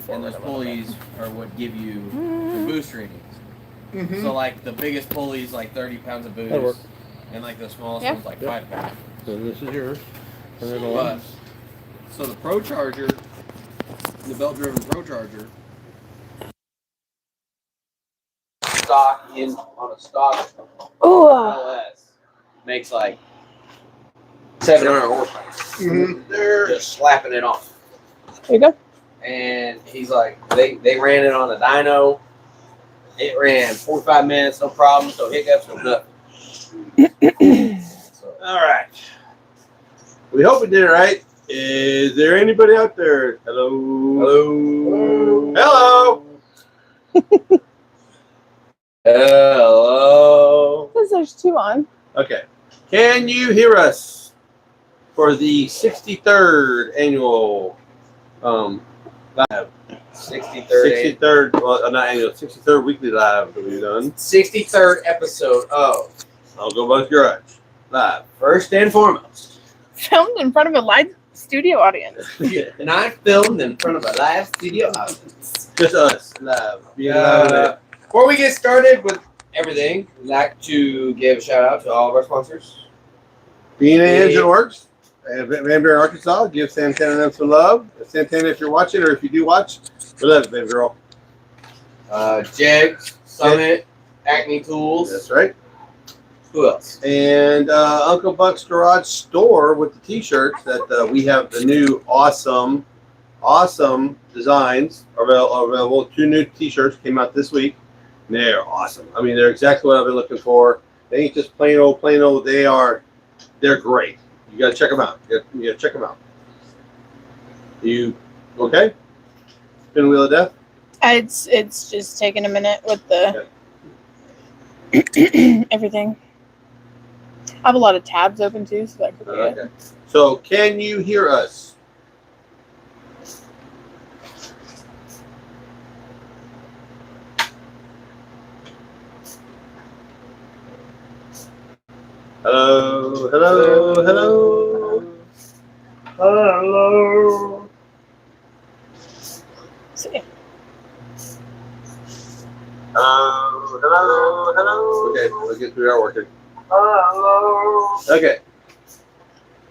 and those pulleys are what give you the boost readings. So like the biggest pulley is like 30 pounds of boost, and like the smallest one's like 5 pounds. So this is yours. But, so the Pro Charger, the belt-driven Pro Charger, stock on a stock LS makes like 700 horsepower. They're just slapping it on. There you go. And he's like, they ran it on a dyno. It ran 45 minutes, no problem. So hiccups, no nothing. All right. We hope we did it right. Is there anybody out there? Hello. Hello. Hello. Hello. Because there's 2 on. Okay. Can you hear us for the 63rd annual live? 63rd, well, not annual, 63rd weekly live that we've done. 63rd episode of I'll Go Buzz Garage live. First and foremost. Filmed in front of a live studio audience. And I filmed in front of a live studio audience. Just us live. Live. Before we get started with everything, we'd like to give a shout out to all of our sponsors. B&A Engine Works, Van Buren, Arkansas. Give Santana them some love. Santana, if you're watching or if you do watch, we love it, baby girl. JEGS, Summit, Acme Tools. That's right. Who else? And Uncle Buck's Garage Store with the T-shirts that we have the new awesome designs available. 2 new T-shirts came out this week. And they're awesome. I mean, they're exactly what I've been looking for. They ain't just plain old. They're great. You gotta check them out. You gotta check them out. You okay? Spin Wheel of Death? It's just taking a minute with the everything. I have a lot of tabs open too, so that could be it. So, can you hear us? Hello, hello, hello. Hello. See. Hello. Okay, let's get through our working. Hello. Okay.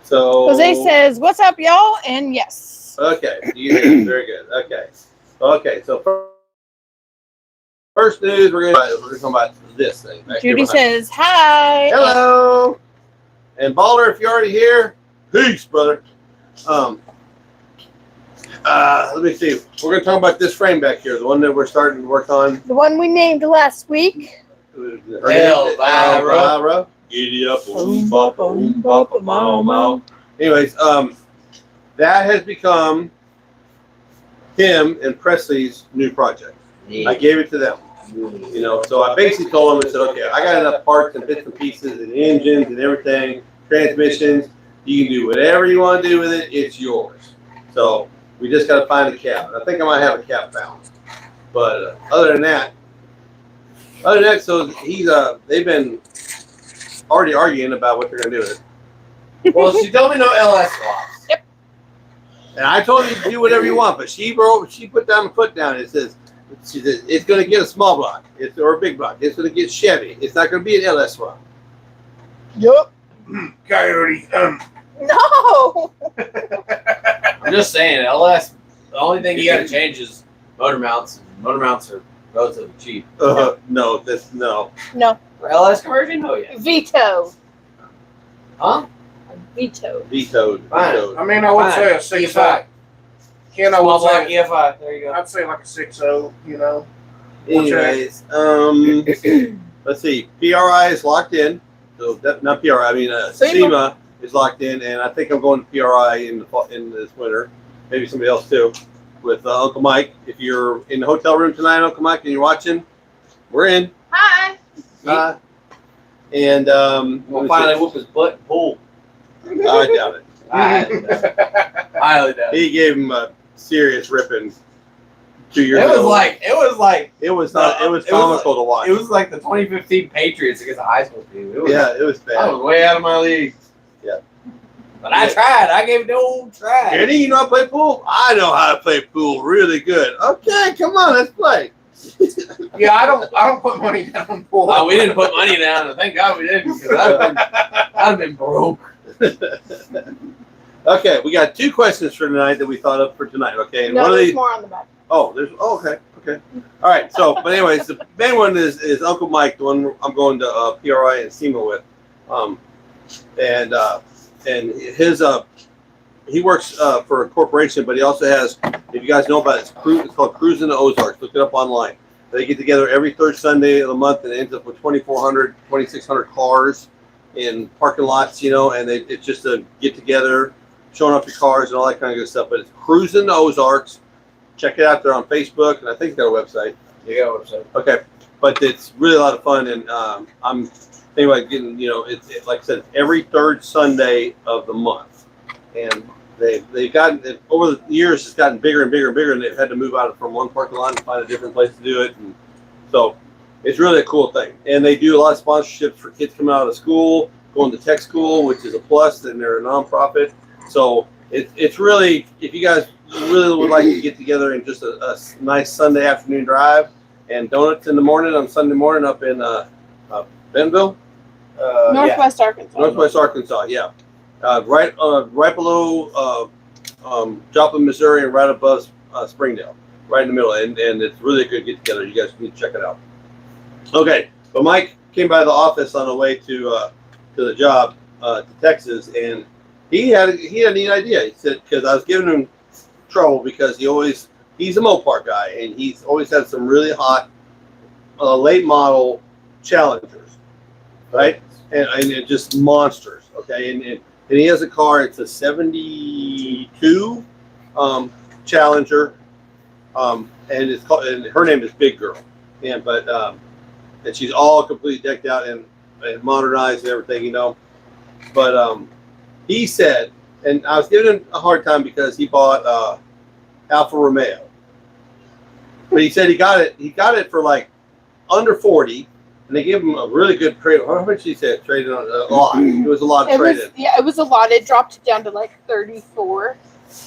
So Jose says, "What's up, y'all?" And yes. Okay, you hear it. Very good. Okay. Okay, so first news, we're gonna talk about this thing. Judy says, "Hi." Hello. And Baller, if you're already here, peace, brother. Let me see. We're going to talk about this frame back here, the one that we're starting to work on. The one we named last week. Elvira. Giddy up, boom, bop, mow. Anyways, that has become Tim and Presley's new project. Yeah. I gave it to them. You know, so I basically told them and said, okay, I got enough parts and bits and pieces and engines and everything, transmissions. You can do whatever you want to do with it. It's yours. So we just got to find a cap. I think I might have a cap found. But other than that, so they've been already arguing about what they're going to do with it. Well, she told me no LS swaps. Yep. And I told you to do whatever you want, but she put down a foot down. It says, it's going to get a small block, or a big block. It's going to get Chevy. It's not going to be an LS swap. Yep. Coyote. No. I'm just saying, LS. The only thing you got to change is motor mounts. Motor mounts are relatively cheap. No. No. For LS conversion, oh yeah. Veto. Huh? Vetoed. Fine. I mean, I would say a 6.5. Ken, I Small would block say EFI. There you go. I'd say like a 6.0. You know. Anyways, let's see. PRI is locked in. So not PRI. I mean, SEMA is locked in, and I think I'm going to PRI in this winter. Maybe somebody else too. With Uncle Mike. If you're in the hotel room tonight, Uncle Mike, and you're watching, we're in. Hi. And We'll finally whoop his butt and pull. I doubt it. I highly doubt it. He gave him a serious ripping 2 years It ago. It was comical to watch. It was like the 2015 Patriots against the high school team. It was bad. I was way out of my league. Yeah. But I tried. I gave it the old try. Kenny, you know how to play pool? I know how to play pool really good. Okay, come on, let's play. Yeah, I don't put money down on pool. Oh, we didn't put money down, and thank God we didn't, because I've been broke. Okay, we got 2 questions for tonight that we thought of for tonight. Okay, and No, one of there's these. more on the back. Okay. All right. So, but anyways, the main one is Uncle Mike, the one I'm going to PRI and SEMA with, and his he works for a corporation, but he also has, if you guys know about it, it's called Cruising the Ozarks. Look it up online. They get together every third Sunday of the month, and it ends up with 2,400, 2,600 cars in parking lots, and it's just a get together, showing off your cars and all that kind of good stuff. But it's Cruising the Ozarks. Check it out. They're on Facebook, and I think they've got a website. Yeah, website. Okay, but it's really a lot of fun, and I'm thinking about getting, it's like I said, every third Sunday of the month, and they've gotten over the years, it's gotten bigger and bigger and bigger, and they've had to move out from one parking lot and find a different place to do it, and so it's really a cool thing. And they do a lot of sponsorships for kids coming out of school, going to tech school, which is a plus, and they're a nonprofit. So it's really, if you guys really would like to get together in just a nice Sunday afternoon drive and donuts in the morning on Sunday morning up in Bentonville, Northwest Arkansas. Northwest Arkansas, yeah, right below Joplin, Missouri, and right above Springdale, right in the middle, and it's really a good get together. You guys need to check it out. Okay, but Mike came by the office on the way to the job to Texas, and he had a neat idea. He said, because I was giving him trouble because he's a Mopar guy, and he's always had some really hot late model Challengers, right? And it just monsters, okay? And he has a car. It's a '72 Challenger, and it's called. And her name is Big Girl, and she's all completely decked out and modernized and everything, But he said, and I was giving him a hard time because he bought Alfa Romeo, but he said he got it for like under 40, and they gave him a really good trade. How much did he say traded on? A lot. It was a lot of trade-in. Yeah, it was a lot. It dropped down to like 34.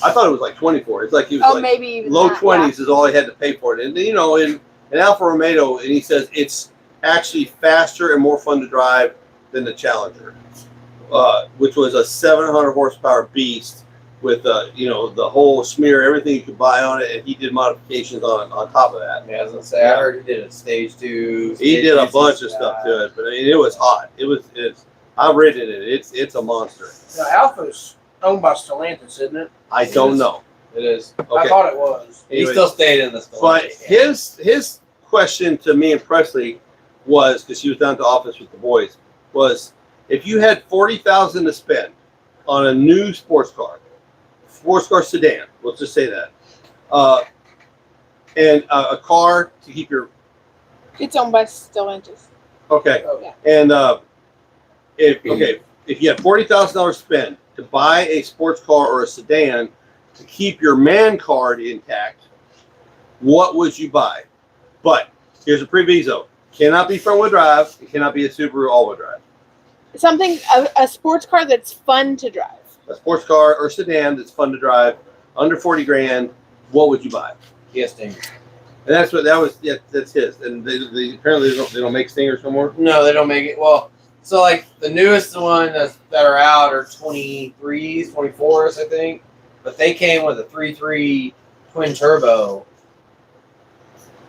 I thought it was like 24. It's like he was maybe even low that, 20s is all he had to pay for it. And in Alfa Romeo, and he says it's actually faster and more fun to drive than the Challenger, which was a 700 horsepower beast with the whole smear, everything you could buy on it, and he did modifications on top of that. Yeah, I was gonna say, I heard he did a stage 2. He did a bunch of stuff to it, but I mean, it was hot. I've ridden it. It's a monster. Now, Alpha's owned by Stellantis, isn't it? I don't know. It is. Okay. I thought it was. He still stayed in the store. But his question to me and Presley was, because she was down at the office with the boys, was if you had $40,000 to spend on a new sports car sedan, let's just say that, and a car to keep your It's owned by Stellantis. okay, Yeah. and if you had $40,000 to spend to buy a sports car or a sedan to keep your man card intact, what would you buy? But here's a proviso: cannot be front wheel drive. It cannot be a Subaru all wheel drive. Something a sports car that's fun to drive. A sports car or sedan that's fun to drive, under 40 grand. What would you buy? Yes, Stinger. And that's what that was. Yeah, that's his. And they apparently they don't make Stingers no more. No, they don't make it. Well, so like the newest one that are out are 23s, 24s, I think. But they came with a 3.3 twin turbo.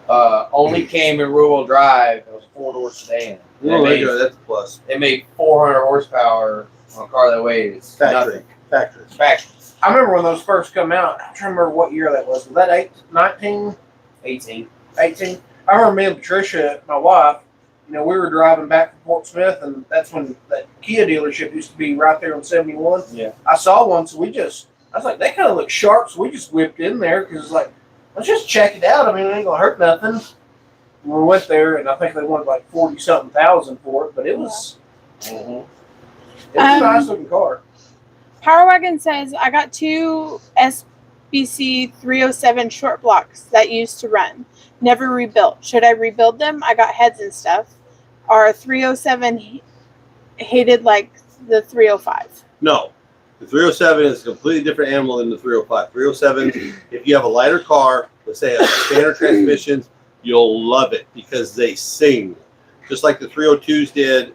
Only came in rear-wheel drive. It was a 4-door sedan. Oh, there you go. That's a plus. They made 400 horsepower on a car that weighs Factory. Factory. I remember when those first come out. I'm trying to remember what year that was. Was that 19? 18. 18? I remember me and Patricia, my wife, we were driving back from Fort Smith, and that's when that Kia dealership used to be right there on 71. Yeah. I saw one, so I was like, they kind of look sharp, so we just whipped in there because it's like, let's just check it out. I mean, it ain't going to hurt nothing. And we went there, and I think they wanted like 40-something thousand for it, but it was, a nice looking car. Power Wagon says, I got 2 SBC 307 short blocks that used to run. Never rebuilt. Should I rebuild them? I got heads and stuff. Are 307 hated like the 305? No. The 307 is a completely different animal than the 305. 307, if you have a lighter car, let's say a standard transmissions, you'll love it because they sing. Just like the 302s did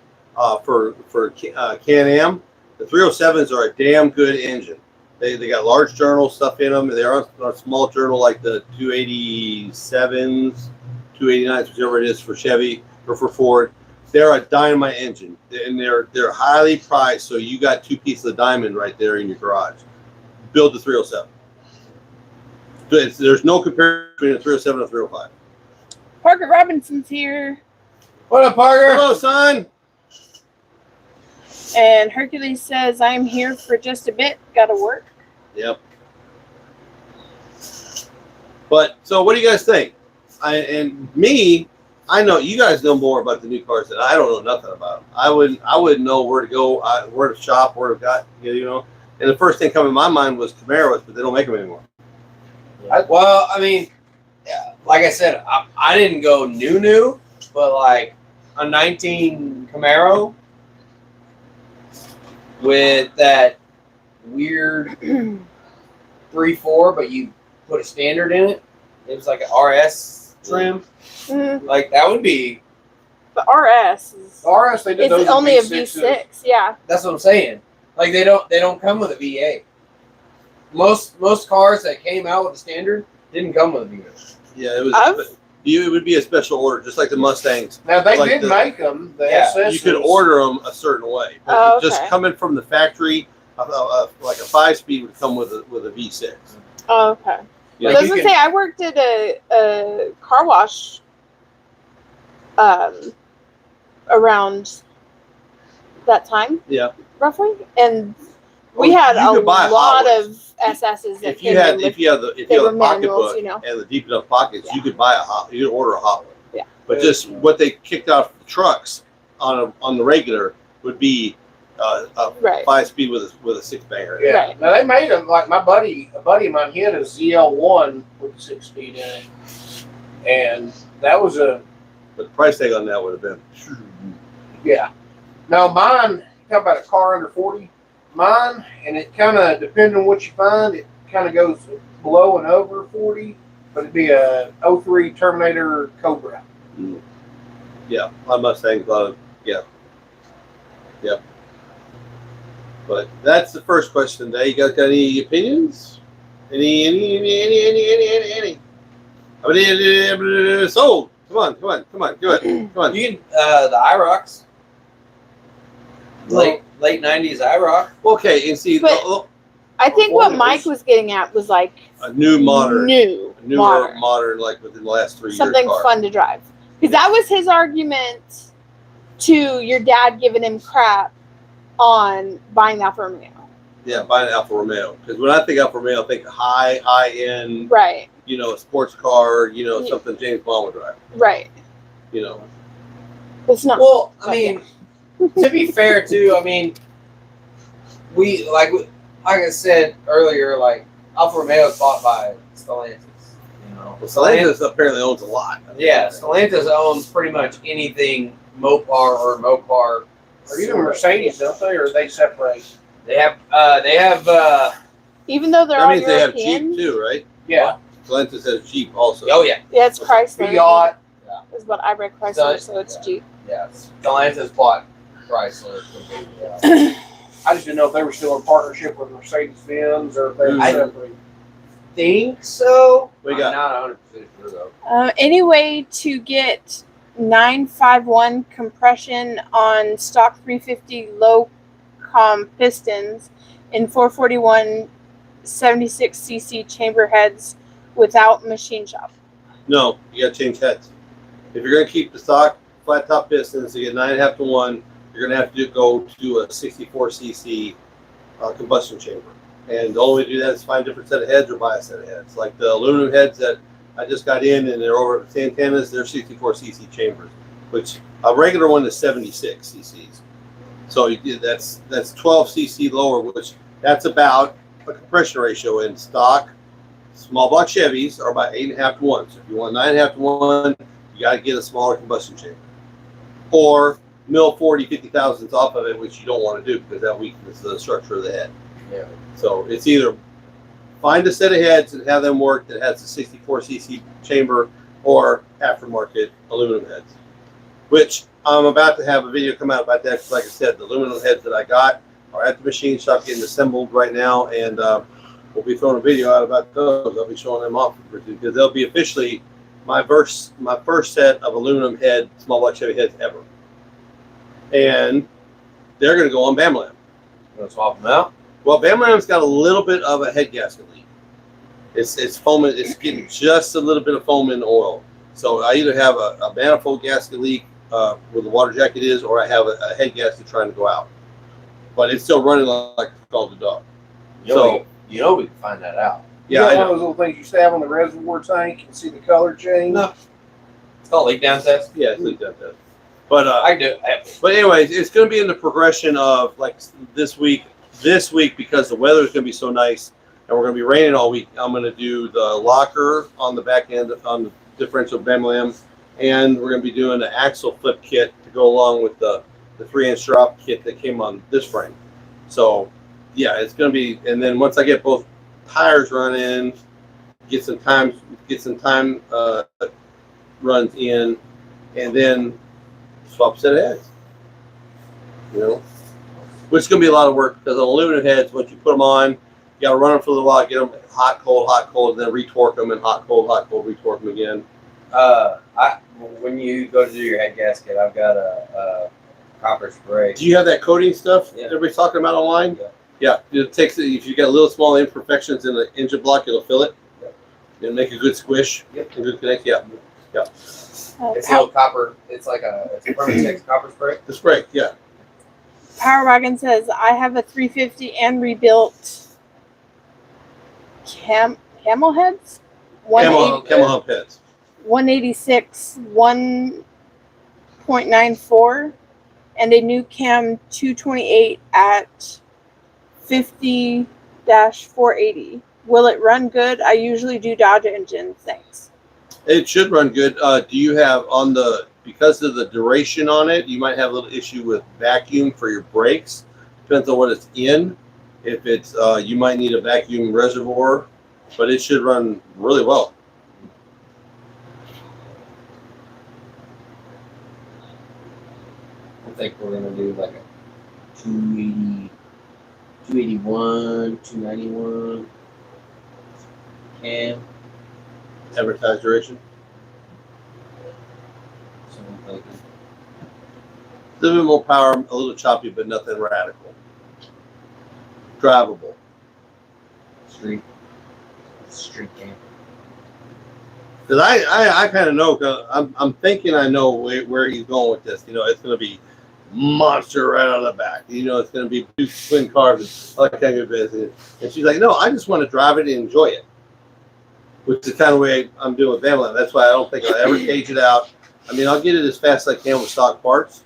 for Can-Am, the 307s are a damn good engine. They got large journal stuff in them. They are a small journal like the 287s, 289s, whichever it is for Chevy or for Ford. They're a dynamite engine, and they're highly priced. So you got two pieces of diamond right there in your garage. Build the 307. There's no comparison between a 307 and a 305. Parker Robinson's here. What up, Parker? Hello, son. And Hercules says, I'm here for just a bit. Gotta work. Yep. But so, what do you guys think? I know you guys know more about the new cars than I don't know nothing about them. I wouldn't know where to go, where to shop, where to got, you know. And the first thing coming to my mind was Camaros, but they don't make them anymore. Well, I mean, yeah, like I said, I didn't go new, but like a 19 Camaro with that weird 3.4, but you put a standard in it. It was like an RS trim. Mm-hmm. Like that would be. The RS is. RS, they did those It's only a V6s. V6, yeah. That's what I'm saying. Like they don't come with a V8. Most cars that came out with a standard didn't come with a V8. Yeah, it would be a special order, just like the Mustangs. Now they Like did make them. The Yeah, SS. You could order them a certain way. But Oh, okay. just coming from the factory, like a 5-speed would come with a V6. Oh, okay. Yeah, I was going to say, I worked at a car wash around that time. Yeah. Roughly. And we Well, had you a could buy lot Hot of SSs that If you have they the were pocketbook manuals, you know. and the deep enough pockets, Yeah. you could buy you could order a hot one. Yeah. But just what they kicked out the trucks on the regular would be a Right. 5-speed with a 6-banger. Yeah. Right. Now they made them like a buddy of mine. He had a ZL1 with a 6-speed in it, and that was a But the price tag on that would have been. yeah. Now mine, talk about a car under 40. Mine, and it kind of depending on what you find, it kind of goes below and over 40, but it'd be a 03 Terminator Cobra. Yeah, my Mustang's yeah. But that's the first question today. You guys got any opinions? Any? I mean, sold. Come on, do it. Come on. You can the IROCs. Late 90s IROC. Okay, and see, But- I think what Mike was getting at was like a new modern, new, a newer modern. modern, like within the last 3 years. Something car. fun to drive. Because that was his argument to your dad giving him crap on buying the Alfa Romeo. Yeah, buying an Alfa Romeo. Because when I think Alfa Romeo, I think high end, Right, you know, a sports car, you know, Yeah. something James Bond would drive. right. You know, It's not. Well, I mean, to be fair too, I mean, we like I said earlier, like Alfa Romeo is bought by Stellantis. You know, well, Stellantis apparently owns a lot. Yeah, Stellantis owns pretty much anything Mopar or Mopar. Or even Mercedes, don't they? Or they separate? They have Even though they're That all means they have European, Jeep too, right? Yeah. Stellantis has Jeep also. oh yeah, yeah, it's Chrysler. Fiat. Is what I read Chrysler, so it's Jeep. yeah. Stellantis bought Chrysler. completely. I just didn't know if they were still in partnership with Mercedes-Benz or if they were I- separate. Think so. What you got? I'm not 100% sure though. Any way to get 951 compression on stock 350 low com pistons in 441 76cc chamber heads without machine shop? No, you got to change heads. If you're going to keep the stock flat top pistons, you get 9.5 to 1. You're going to have to go to a 64cc combustion chamber. And the only way to do that is find a different set of heads or buy a set of heads. Like the aluminum heads that I just got in, and they're over at Santana's, they're 64cc chambers, which a regular one is 76 cc's. So that's 12cc lower, which that's about a compression ratio in stock. Small block Chevys are about 8.5 to 1. So if you want 9.5 to 1, you got to get a smaller combustion chamber. Or mill 40, 50 thousandths off of it, which you don't want to do because that weakens the structure of the head. Yeah. So it's either find a set of heads and have them work that has a 64cc chamber, or aftermarket aluminum heads. Which I'm about to have a video come out about that. Because like I said, the aluminum heads that I got are at the machine shop getting assembled right now, and we'll be throwing a video out about those. I'll be showing them off because they'll be officially my first set of aluminum head small block Chevy heads ever, and they're going to go on Bamalam. You want to swap them out? Well, Bamalam's got a little bit of a head gasket leak. It's foaming. It's getting just a little bit of foam in the oil. So I either have a manifold gasket leak where the water jacket is, or I have a head gasket trying to go out. But it's still running like it's called the dog. You know we can find that out. You Yeah, got I one of know. those little things you stab on the reservoir tank and see the color change. No. It's called leak down test. Yeah, it's leaked out there. But I do. But anyways, it's going to be in the progression of like this week. This week, because the weather is going to be so nice and we're going to be raining all week, I'm going to do the locker on the back end on the differential Bamalam, and we're going to be doing the axle flip kit to go along with the 3-inch drop kit that came on this frame. So yeah, it's going to be. And then once I get both tires running, get some time runs in, and then swap a set of heads. You know, which is going to be a lot of work because on aluminum heads, once you put them on, you got to run them for a little while, get them hot, cold, and then retorque them, and hot, cold, retorque them again. When you go to do your head gasket, I've got a copper spray. Do you have that coating stuff Yeah. everybody's talking about online? Yeah. Yeah, it takes if you got little small imperfections in the engine block, it'll fill it. Yeah. It'll make a good squish. Yep. A good connect. Yeah. It's a little copper. It's a Permatex copper spray. The spray. Yeah. Power Wagon says, I have a 350 and rebuilt camel heads. Camel hump heads. 186 1.94 and a new cam 228 at 50-480. Will it run good? I usually do Dodge engines. Thanks. It should run good. Do you have on the, because of the duration on it, you might have a little issue with vacuum for your brakes. Depends on what it's in. If it's, you might need a vacuum reservoir, but it should run really well. I think we're gonna do like a 280, 281, 291 cam. Advertised duration. So I'm thinking. A little bit more power, a little choppy, but nothing radical. Drivable. Street cam. Because I kind of know, cause I'm thinking I know where he's going with this. You know, it's going to be monster right out of the back. You know, it's going to be two twin carbs and all that kind of business. And she's like, no, I just want to drive it and enjoy it. Which is the kind of way I'm doing with Bamalam. That's why I don't think I'll ever cage it out. I mean, I'll get it as fast as I can with stock parts,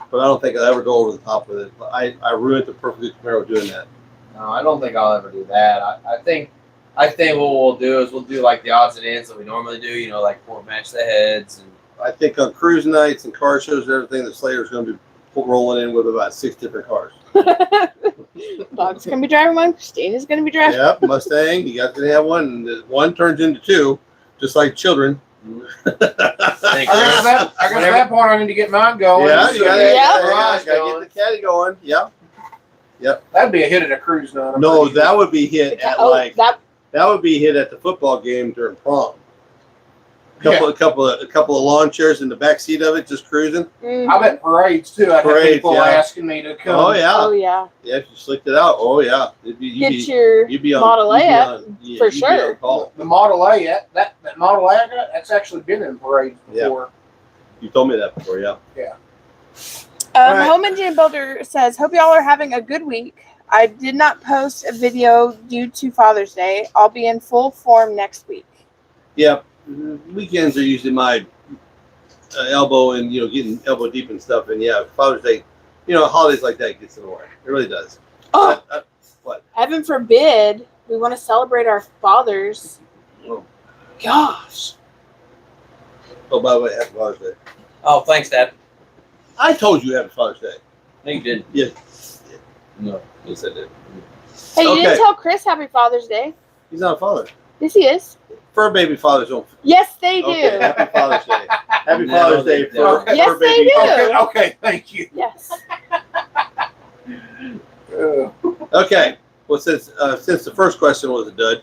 but I don't think I'll ever go over the top with it. I ruined the perfect Camaro doing that. No, I don't think I'll ever do that. I think what we'll do is we'll do like the odds and ends that we normally do. You know, like match the heads. And I think on cruise nights and car shows and everything, the Slater's going to be rolling in with about 6 different cars. Bob's going to be driving one. Christina's going to be driving. Yep, Mustang. You got to have one. And one turns into 2, just like children. Thank I you. got that part. I need to get mine going. Yeah, you gotta, Yeah. gotta get the caddy going. Yep. That'd be a hit at a cruise night. I'm No, pretty that sure. would be hit at that would be hit at the football game during prom. A couple of lawn chairs in the back seat of it, just cruising. Mhm. I bet parades too. I have Parades, people yeah. asking me to come. Oh yeah. Oh, yeah. Yeah, if you slicked it out. Oh yeah. Get your You'd be on Model you'd be A up, on- yeah, for you'd be on sure. call. The Model A, that Model A I got, that's actually been in parades Yeah. before. You told me that before, yeah. Alright. Home Engine Builder says, hope y'all are having a good week. I did not post a video due to Father's Day. I'll be in full form next week. Yep. Weekends are usually my elbow and getting elbow deep and stuff. And yeah, Father's Day, holidays like that gets in the way. It really does. Oh, What? heaven forbid we want to celebrate our fathers. Oh, Gosh. by the way, happy Father's Day. Oh, thanks, Dad. I told you happy Father's Day. No, you didn't. Yes. No. Yes, I did. Hey, you Okay. didn't tell Chris Happy Father's Day. He's not a father. Yes, he is. Fur baby fathers don't. Yes, they do. Okay, happy Father's Day. Happy No, Father's they Day don't. for Yes, fur they baby. do. Okay, thank you. Yes. Okay. Well, since the first question was a dud,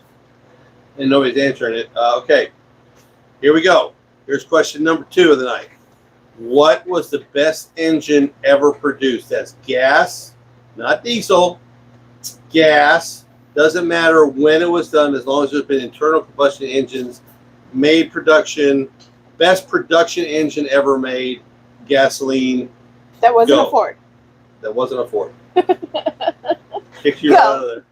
and nobody's answering it, okay. Here we go. Here's question number 2 of the night. What was the best engine ever produced? That's gas, not diesel. Gas. Doesn't matter when it was done, as long as there's been internal combustion engines made production. Best production engine ever made. Gasoline. That wasn't Go. a Ford. That wasn't a Ford. Kick you Go. right out of there.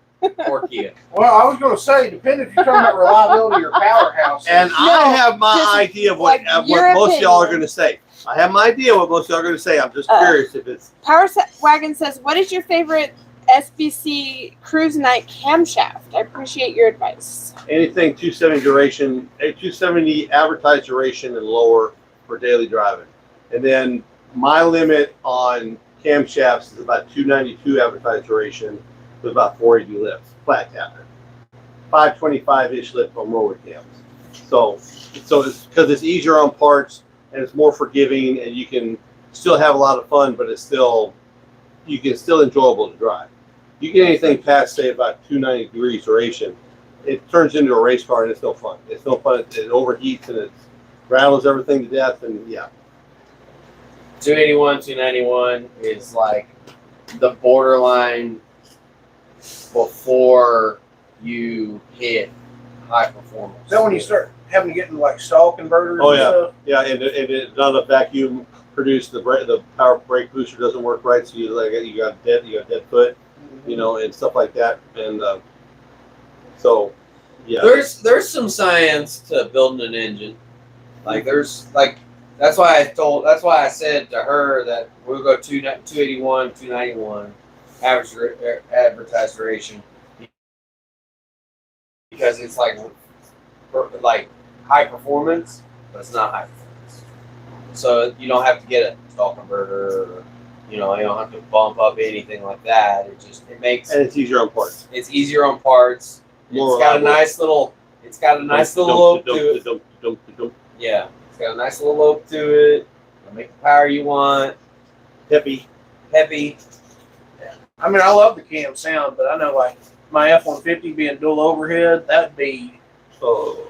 Or Kia. Well, I was going to say, depending if you're talking about reliability or powerhouse. And No, I have my just idea of what, like your most of y'all are opinion. going to say. I have my idea what most of y'all are going to say. I'm just curious if it's Power Wagon says, "What is your favorite SBC cruise night camshaft? I appreciate your advice." anything 270 duration, 270 advertised duration and lower for daily driving. And then my limit on camshafts is about 292 advertised duration with about 480 lifts, flat tapping. 525-ish lift on roller cams. So it's because it's easier on parts and it's more forgiving and you can still have a lot of fun, but it's still enjoyable to drive. You get anything past say about 290 degrees duration, it turns into a race car and it's no fun. It's no fun. It overheats and it rattles everything to death and yeah. 281, 291 is like the borderline before you hit high performance. Is that when you start having to get into like stall converters Oh, and yeah. stuff? Yeah, and it's not a vacuum produced. The power brake booster doesn't work right, so you got dead foot, you know, and stuff like that. And so, yeah, There's some science to building an engine. Like that's why I said to her that we'll go 281, 291 average advertised duration because it's like high performance, but it's not high performance. So you don't have to get a stall converter, or, you don't have to bump up anything like that. It makes and it's easier on parts. it's easier on parts. More It's got a reliable. nice little lope to it. Yeah, it's got a nice little lope to it. It'll make the power you want. Hippie. Heavy. I mean, I love the cam sound, but I know like my F-150 being dual overhead, that'd be. Oh.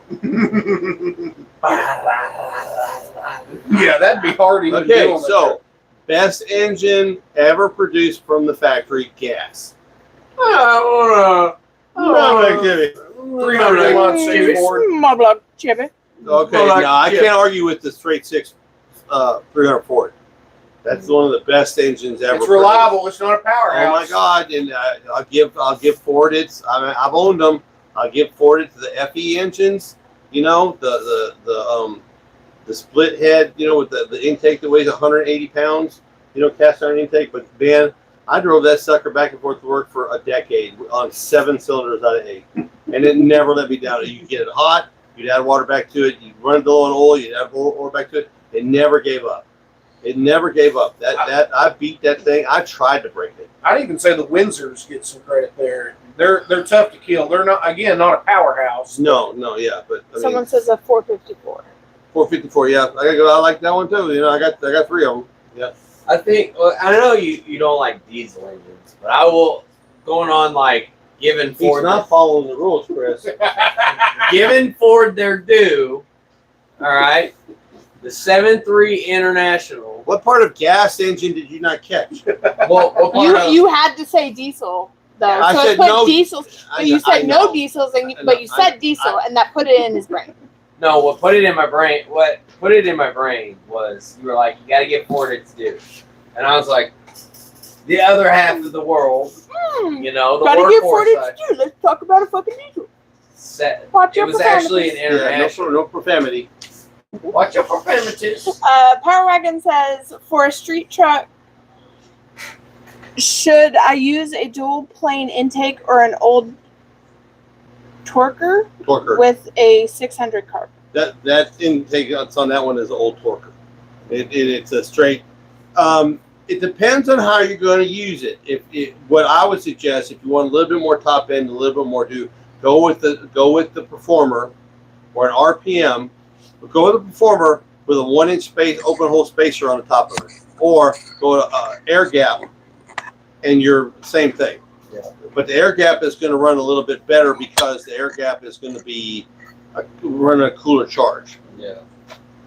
Yeah, that'd be hard to even do Okay, on the so best engine ever produced from the factory, gas. I No, kidding. 301 Chevy. Ford. My blood, Chevy. Okay, Well, like, no, I yeah. can't argue with the straight 6 300 Ford. That's one of the best engines ever. It's produced. reliable. It's not a Oh powerhouse. my God! And I'll give Ford its. I've owned them. I'll give Ford it to the FE engines. You know the split head. You know with the intake that weighs 180 pounds. You know cast iron intake. But man, I drove that sucker back and forth to work for a decade on 7 cylinders out of 8, and it never let me down. You get it hot. You'd add water back to it. You'd run it low on oil. You'd add oil back to it. It never gave up. It never gave up. That I beat that thing. I tried to break it. I'd even say the Windsors get some credit there. They're tough to kill. They're not a powerhouse. No, yeah, but I Someone mean, says a 454. 454. Yeah, I like that one too. You know, I got 3 of them. Yeah. I think I know you don't like diesel engines, but I will going on like giving He's Ford not following the rules, Chris. giving Ford their due. All right, the 7.3 International. What part of gas engine did you not catch? What part of, You had to say diesel though. I so said it put no- diesels. I But you know- I said no know. diesels, I but you know. said diesel, and that put it in his brain. No, what put it in my brain? What put it in my brain was you were like, you got to give Ford its due, and I was like, the other half of the world, the Gotta give Ford workhorse its side. due. Let's talk about a fucking diesel. It Watch your was actually an profanities. international. No profanity. Watch your profanities. Power Wagon says, for a street truck, should I use a dual plane intake or an old torquer with a 600 carb? That intake that's on that one is an old torquer. It's a straight. it depends on how you're going to use it. What I would suggest, if you want a little bit more top end, a little bit more go with the Performer or an RPM, but go with the Performer with a 1-inch space open hole spacer on the top of it, or go to air gap, and you're same thing. Yeah. But the air gap is going to run a little bit better because the air gap is going to be running a cooler charge. Yeah.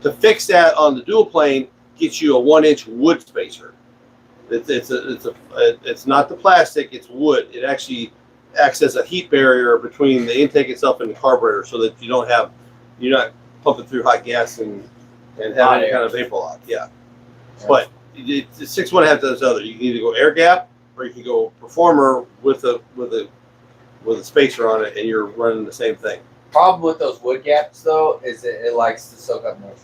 To fix that on the dual plane, gets you a 1-inch wood spacer. It's not the plastic, it's wood. It actually acts as a heat barrier between the intake itself and the carburetor, so that you're not pumping through hot gas and having any kind of vapor lock. Yeah. But the 6.1 has those other. You can either go air gap or you can go Performer with a spacer on it, and you're running the same thing. Problem with those wood gaps though is that it likes to soak up moisture.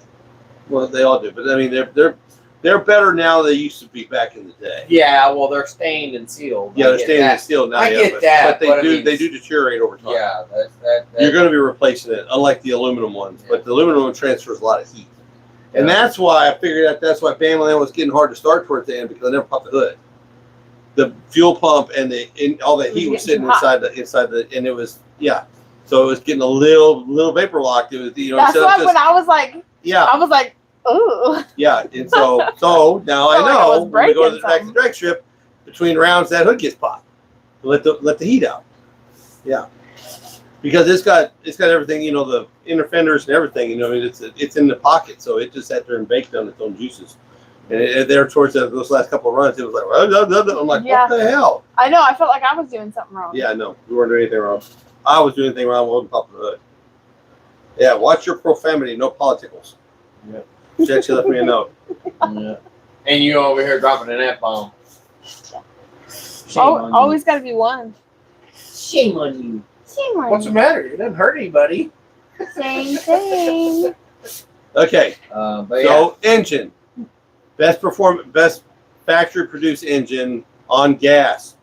Well, they all do, but I mean they're better now than they used to be back in the day. Yeah, well they're stained and sealed. Yeah, they're stained and sealed now. I get that, but they do deteriorate over time. Yeah, You're going to be replacing it, unlike the aluminum ones. Yeah. But the aluminum one transfers a lot of heat, and that's why I figured out that's why Bamaland was getting hard to start towards the end, because I never popped the hood. The fuel pump and all the heat was sitting inside the, and it was so it was getting a little vapor locked. It was That's why when I was like, I was like, ooh. Yeah, and so now I know when we go to back to the drag strip, between rounds that hood gets popped. Let the heat out. Yeah, because it's got everything, the inner fenders and everything. It's in the pocket, so it just sat there and baked on its own juices. And there towards those last couple of runs, it was like, I'm like, what the hell? I know. I felt like I was doing something wrong. Yeah, no, we weren't doing anything wrong. I was doing anything wrong. I wasn't popping the hood. Yeah, watch your profanity, no politicals. Yeah. She actually left me a note. Yeah. And you over here dropping an F-bomb. Always got to be one. Shame on you. Shame on What's the matter? It doesn't hurt anybody. Same thing. Okay, But so engine. Best factory produced engine on gas.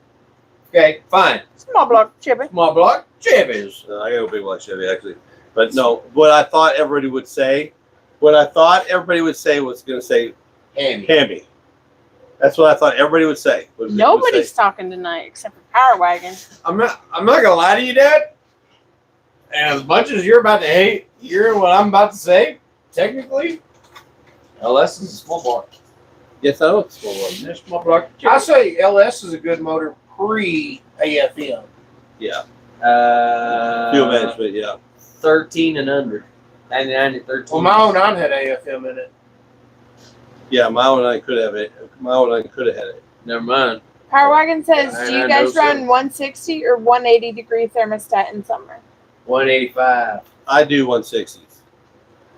okay, fine. Small block Chevy. Small block Chevys. I got a big block Chevy actually, but no. What I thought everybody would say was going to say Hammy. That's what I thought everybody would say. Nobody's talking tonight except for Power Wagon. I'm not gonna lie to you, Dad. And as much as you're about to hate hearing what I'm about to say, technically, LS is a small block. Yes, I know it's small block. They're small block. I say LS is a good motor pre-AFM. Yeah. Fuel Fuel management. Yeah. 13 and under. 99 to 13. Well, my 09 had AFM in it. Yeah, my own I could have it. My own I could have had it. Never mind. Power Wagon says, I do you know guys run so. 160 or 180 degree thermostat in summer? 185. I do 160s.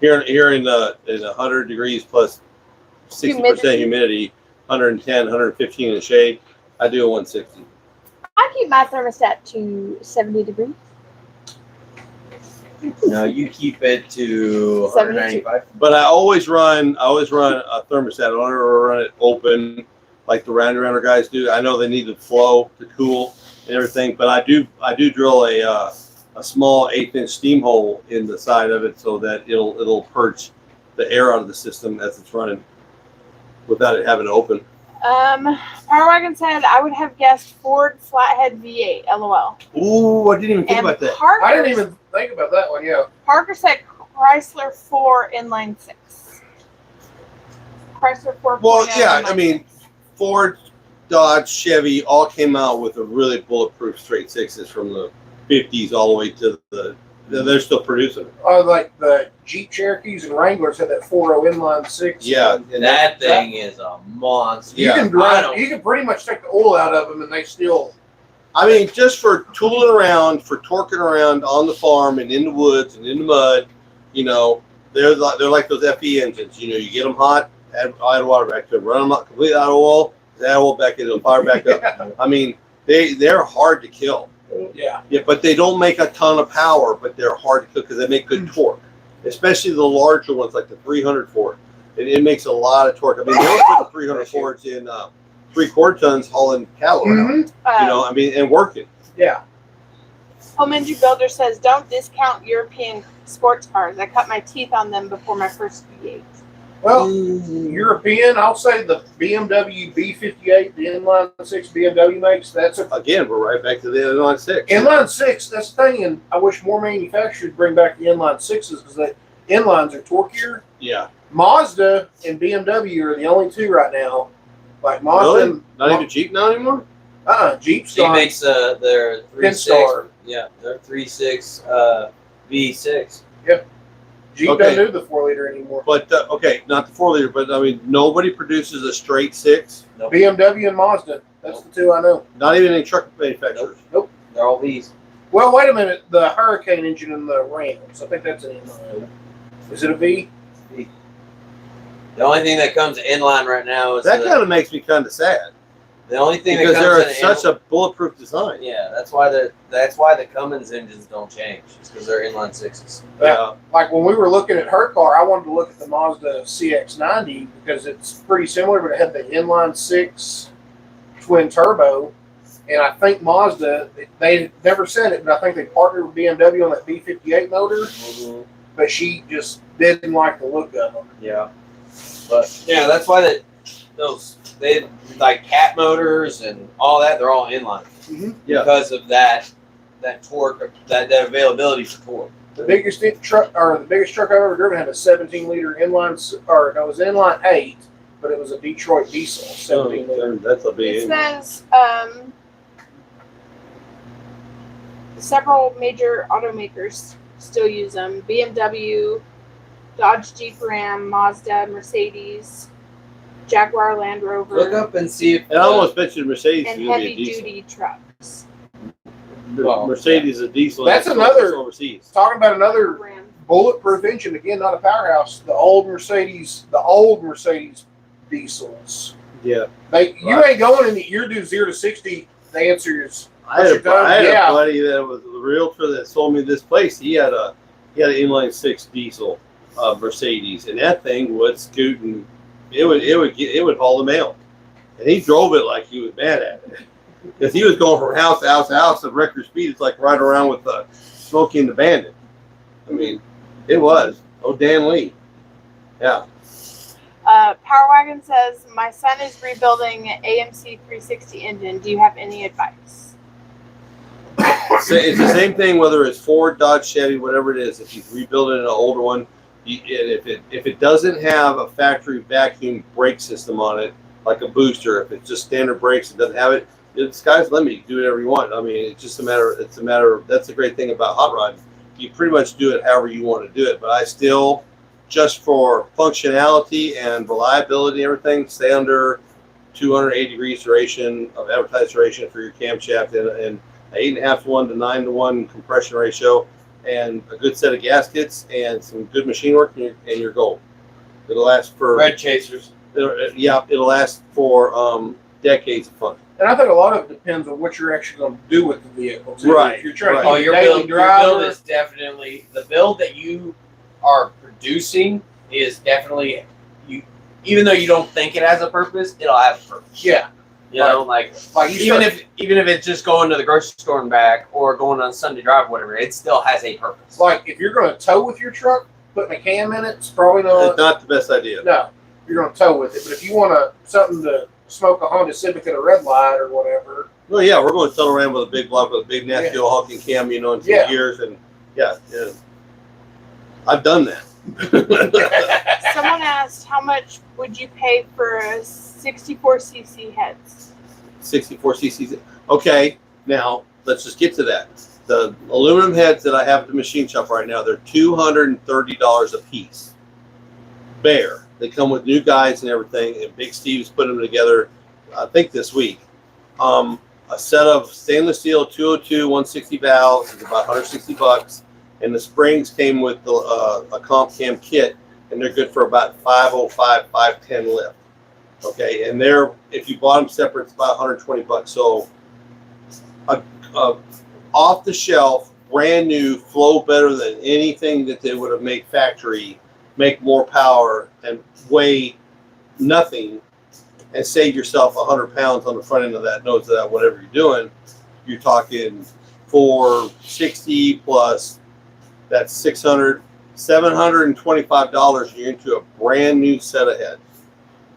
Here in 100 degrees plus 60% humidity, 110, 115 in the shade, I do a 160. I keep my thermostat to 70 degrees. No, you keep it to 195. But I always run a thermostat. I don't ever run it open like the round rounder guys do. I know they need the flow to cool and everything, but I do drill a small 1/8-inch steam hole in the side of it so that it'll purge the air out of the system as it's running without it having to open. Power Wagon said I would have guessed Ford Flathead V8. LOL. Ooh, I didn't even think about that. Parker, I didn't even think about that one, yeah. Parker said Chrysler 4 inline 6. Chrysler 4. Well, yeah, inline I mean, 6. Ford, Dodge, Chevy all came out with a really bulletproof straight sixes from the 50s all the way to they're still producing it. Like the Jeep Cherokees and Wranglers had that 4.0 inline 6. Yeah, And that thing is a monster. You can I don't- you can pretty much take the oil out of them and they still. I mean, just for tooling around, for torquing around on the farm and in the woods and in the mud, they're like those FE engines. You get them hot, add water back to them, run them out completely out of oil, add oil back in, it'll fire back up. I mean, they're hard to kill. Yeah. Yeah, but they don't make a ton of power, but they're hard to kill because they make good torque, especially the larger ones like the 300 Ford. It makes a lot of torque. I mean, they don't put the 300 Fords in 3/4 tons hauling cattle around, I mean, and working. Yeah. Home Engine Builder says don't discount European sports cars. I cut my teeth on them before my first V8. Well, European, I'll say the BMW B58, the inline 6 BMW makes. That's a Again, we're right back to the inline 6. inline 6. That's the thing, and I wish more manufacturers bring back the inline 6s because the inlines are torquier. Yeah. Mazda and BMW are the only two right now. Like Mazda, Really? Not even Jeep now anymore? Jeep's She gone. makes their 3.6. Pinstar. Yeah, their 3.6 V6. Jeep Okay. doesn't do the 4-liter anymore. But, okay, not the 4-liter, but I mean, nobody produces a straight 6. BMW and Mazda. That's the two I know. Not even any truck manufacturers. Nope. They're all V's. Well, wait a minute. The Hurricane engine in the Rams. I think that's an inline. Is it a V? The only thing that comes inline right now is That kind of makes me kind of sad the only thing because that they're comes in such a bulletproof design. yeah. That's why the Cummins engines don't change. It's because they're inline 6s. Yeah. Like when we were looking at her car, I wanted to look at the Mazda CX-90 because it's pretty similar, but it had the inline 6 twin turbo. And I think Mazda, they never said it, but I think they partnered with BMW on that B58 motor, but she just didn't like the look of them. Yeah. But yeah, that's why they like cat motors and all that. They're all inline Yeah. because of that torque, that availability for torque. The biggest truck I've ever driven had a 17-liter inline, or no, it was inline 8, but it was a Detroit diesel, 17-liter. That's a big. It says several major automakers still use them. BMW, Dodge, Jeep, Ram, Mazda, Mercedes, Jaguar, Land Rover, Look up and see if And I almost mentioned Mercedes and is going to be a heavy diesel. duty trucks. Well, Mercedes is a diesel. That's and another- it's overseas. Talking about another Ram. bulletproof engine, again, not a powerhouse, the old Mercedes diesels. Yeah. You ain't going in, you do 0 to 60, the answer is, I had, Yeah. a buddy that was a realtor that sold me this place. He had an inline 6 diesel Mercedes, and that thing would scoot and it would haul the mail. And he drove it like he was mad at it because he was going from house to house to house at record speed. It's like riding around with Smokey and the Bandit. I mean, it was. Oh, Dan Lee. Yeah. Power Wagon says, my son is rebuilding an AMC 360 engine. Do you have any advice? So it's the same thing whether it's Ford, Dodge, Chevy, whatever it is. If he's rebuilding an older one, and if it doesn't have a factory vacuum brake system on it, like a booster, if it's just standard brakes, it doesn't have it. The sky's the limit. You can do whatever you want. I mean, it's just a matter. It's a matter. That's the great thing about hot rods. You pretty much do it however you want to do it. But I still, just for functionality and reliability and everything, stay under 280 degrees duration of advertised duration for your camshaft and 8.5 to 1 to 9 to 1 compression ratio, and a good set of gaskets and some good machine work, and you're gold. It'll last for red chasers. It'll last for decades of fun. and I think a lot of it depends on what you're actually going to do with the vehicle, too. Right, If you're trying right. to Oh, get your a daily build driver, is definitely the build that you are producing is definitely you. Even though you don't think it has a purpose, it'll have a purpose. yeah. You know, like You even if it's just going to the grocery store and back or going on Sunday drive or whatever, it still has a purpose. like if you're going to tow with your truck, putting a cam in it's probably It's not the best idea. no. You're going to tow with it, but if you want something to smoke a Honda Civic at a red light or whatever, Well, yeah, we're going to tunnel around with a big block with a big nasty old honking cam, in 2 Yeah. years, and yeah, I've done that. Someone asked, how much would you pay for a 64cc heads? 64 cc's. Okay, now let's just get to that. The aluminum heads that I have at the machine shop right now, they're $230 a piece. Bare. They come with new guides and everything, and Big Steve's put them together, I think this week. A set of stainless steel 202 160 valves is about $160, and the springs came with a comp cam kit, and they're good for about 505, 510 lift. Okay, and if you bought them separate, it's about $120. So, off the shelf, brand new, flow better than anything that they would have made factory, make more power and weigh nothing, and save yourself 100 pounds on the front end of that nose of that, whatever you're doing. You're talking $460 plus that's $600 $725, and you're into a brand new set of heads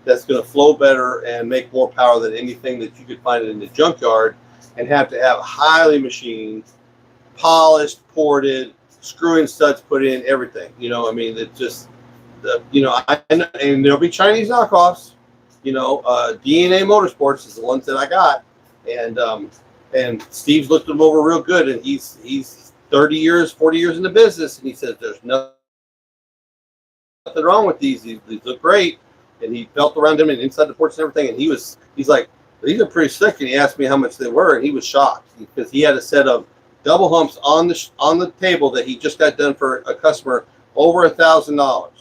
that's going to flow better and make more power than anything that you could find in the junkyard, and have to have highly machined, polished, ported, screw-in studs put in, everything. You know, I mean, it just, and there'll be Chinese knockoffs. You know, DNA Motorsports is the ones that I got, and Steve's looked them over real good, and he's 30 years, 40 years in the business, and he says there's nothing wrong with these. These look great, and he felt around them and inside the ports and everything, and he's like, these are pretty slick, and he asked me how much they were, and he was shocked because he had a set of double humps on the table that he just got done for a customer over $1,000,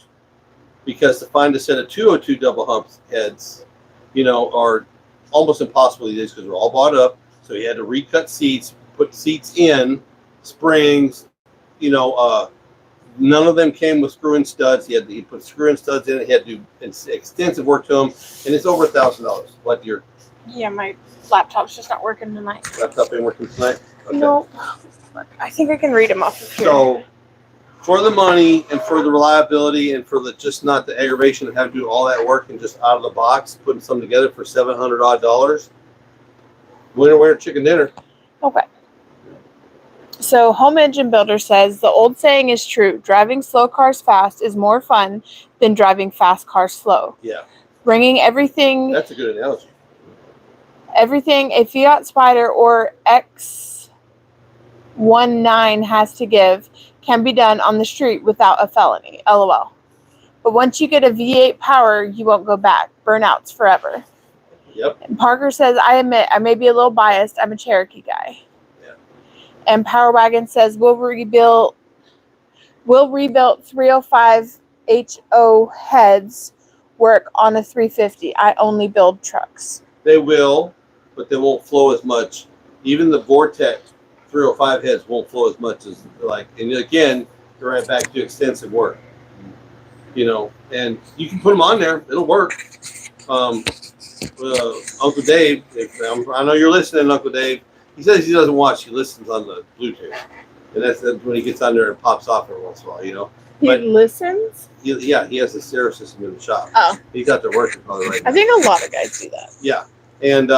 because to find a set of 202 double humps heads, you know, are almost impossible these days because they're all bought up. So he had to recut seats, put seats in, springs, you know, none of them came with screw-in studs. He put screw-in studs in it. He had to do extensive work to them, and it's over $1,000. What, your Yeah, my laptop's just not working tonight. laptop ain't working tonight? Okay. Nope. I think I can read them off of here. So for the money and for the reliability and for the just not the aggravation of having to do all that work and just out of the box putting something together for $700 odd, winner chicken dinner. Okay. So Home Engine Builder says the old saying is true. Driving slow cars fast is more fun than driving fast cars slow. Yeah, Bringing everything that's a good analogy. a Fiat Spider or X19 has to give can be done on the street without a felony. LOL. But once you get a V8 power, you won't go back. Burnouts forever. Yep. And Parker says, I admit I may be a little biased. I'm a Cherokee guy. Yeah. And Power Wagon says, we'll rebuild 305 HO heads work on a 350. I only build trucks. They will, but they won't flow as much. Even the Vortex 305 heads won't flow as much as and again, you're right back to extensive work. You know, and you can put them on there; it'll work. Uncle Dave, I know you're listening, Uncle Dave. He says he doesn't watch; he listens on the Bluetooth, and that's when he gets on there and pops off every once in a while. You know, He but listens? he has a stereo system in the shop. Oh. He's out there working probably right now. I think a lot of guys do that. Yeah, and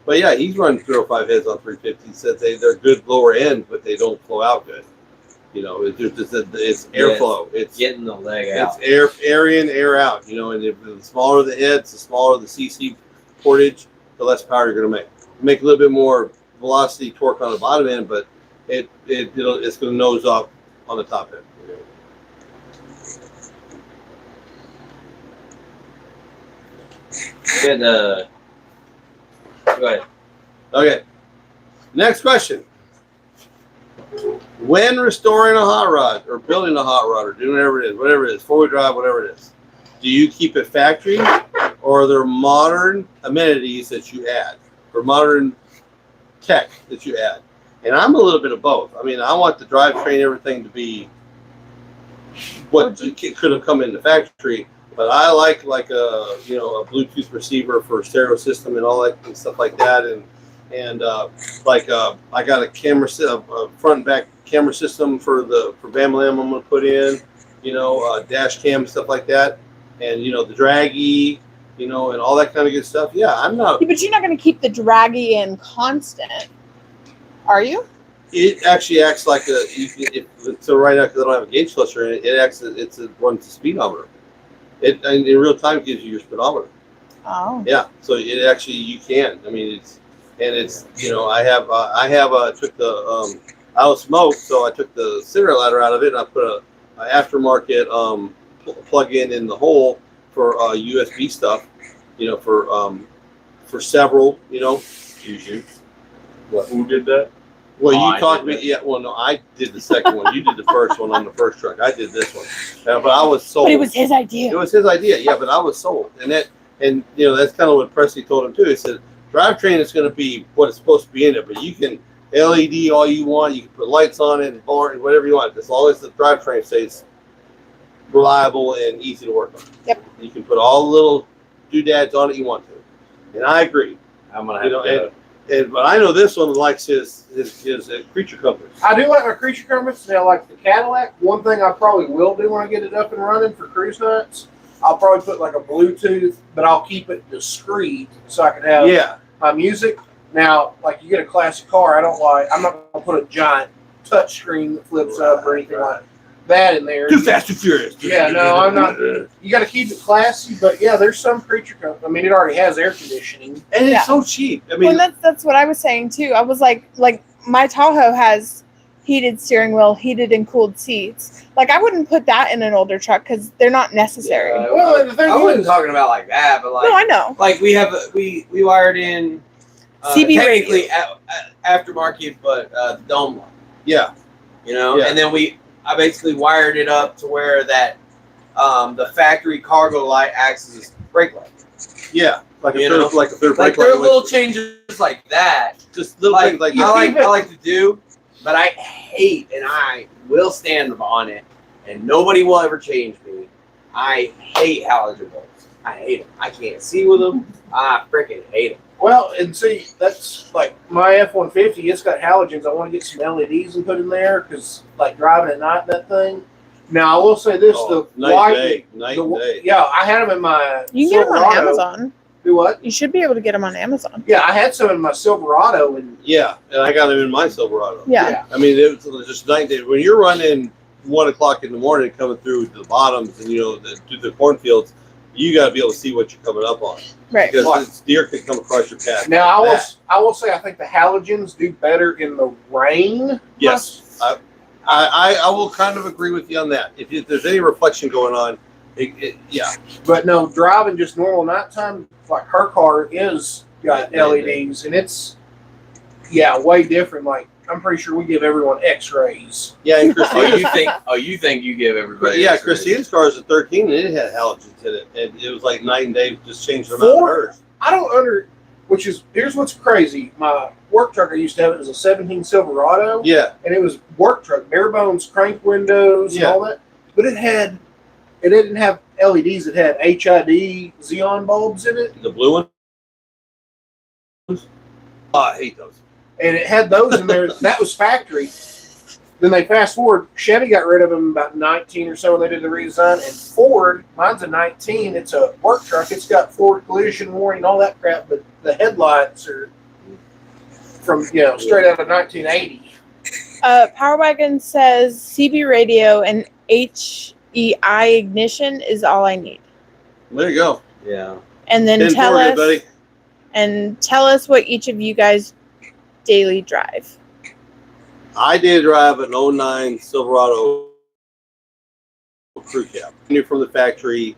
but yeah, he's running 305 heads on 350. He says they're good lower end, but they don't flow out good. You know, it's airflow. It's getting the leg out. It's air in, air out. You know, and if the smaller the heads, the smaller the CC portage, the less power you're going to make. Make a little bit more velocity, torque on the bottom end, but it's going to nose off on the top end. Good. Go ahead. Okay. Next question. When restoring a hot rod or building a hot rod or doing whatever it is, four-wheel drive, whatever it is, do you keep it factory or are there modern amenities that you add or modern tech that you add? And I'm a little bit of both. I mean, I want the drivetrain, everything to be what could have come in the factory, but I like a Bluetooth receiver for stereo system and all that and stuff like that, and I got a camera, a front and back camera system for Bam Lam I'm gonna put in, dash cam and stuff like that, and the draggy, and all that kind of good stuff. Yeah, I'm not. Yeah, but you're not going to keep the draggy in constant, are you? It actually acts like so right now because I don't have a gauge cluster in it. It acts. It runs the speedometer. It in real time gives you your speedometer. Oh. Yeah. So it actually you can. I mean it's I took the I was smoked, so I took the cigarette lighter out of it and I put a aftermarket plug-in in the hole for USB stuff. For several. You. What? Who did that? Well, Oh, you talked me. Yeah. Well, no, I did the second one. You did the first one on the first truck. I did this one, but I was sold. But it was his idea. It was his idea. Yeah, but I was sold, and that's kind of what Presley told him too. He said, "Drivetrain is going to be what it's supposed to be in it, but you can LED all you want. You can put lights on it, and whatever you want, as long as the drivetrain stays reliable and easy to work on. Yep. You can put all the little doodads on it you want to." And I agree. I'm gonna have But I know this one likes his creature compass. I do like my creature compass. Now, like the Cadillac, one thing I probably will do when I get it up and running for cruise nights, I'll probably put like a Bluetooth, but I'll keep it discreet so I can have my music. Now, like you get a classic car, I'm not gonna put a giant touch screen that flips up or anything like that in there. Too Fast, Too Furious. Yeah, no, I'm not. You got to keep it classy, but yeah, there's some creature compass. I mean, it already has air conditioning, and it's so cheap. I mean, well, that's what I was saying too. I was like my Tahoe has heated steering wheel, heated and cooled seats. Like I wouldn't put that in an older truck because they're not necessary. Yeah, Well, the thing I wasn't is- talking about like that, but like No, I know. like we wired in CB technically aftermarket, but the dome light. yeah. Yeah. And then I basically wired it up to where that the factory cargo light acts as a brake light. Yeah, like a You know? third Like brake there are light. little changes like that. Just little Like, things like I like to do, but I hate and I will stand on it, and nobody will ever change me. I hate halogen bulbs. I hate them. I can't see with them. I freaking hate them. Well, and see, that's like my F-150. It's got halogens. I want to get some LEDs and put in there because, like, driving at night, that thing. Now, I will say this: the night and day. Yeah, I had them in my. You can get them on Silverado. Amazon. Do what? You should be able to get them on Amazon. Yeah, I had some in my Silverado, and Yeah, and I got them in my Silverado. Yeah. I mean, it was just night and day. When you're running 1 o'clock in the morning, coming through the bottoms and through the cornfields, you got to be able to see what you're coming up on Right. because deer can come across your path. now I will say I think the halogens do better in the rain. Yes, I will kind of agree with you on that. If there's any reflection going on, yeah. But no, driving just normal nighttime, like her car is got LEDs, and it's way different. Like I'm pretty sure we give everyone X-rays. Yeah, and Christine, you think you give everybody? yeah, X-rays. Christine's car is a 13 and it had halogens in it, and it was like night and day. Just changed them out of hers. I don't here's what's crazy. My work truck I used to have, it was a 17 Silverado. Yeah, And it was work truck, bare bones, crank windows, and all that. But it didn't have LEDs. It had HID xenon bulbs in it, the blue one. Oh, I hate those. and it had those in there. That was factory. Then they fast forward. Chevy got rid of them about 19 or so. They did the redesign, and Ford, mine's a 19. It's a work truck. It's got Ford collision warning, all that crap. But the headlights are from straight out of 1980. Power Wagon says CB radio and HEI ignition is all I need. There you go. Yeah. And then 10 tell for you, us buddy. and tell us what each of you guys daily drive. I did drive an 09 Silverado crew cab. New from the factory,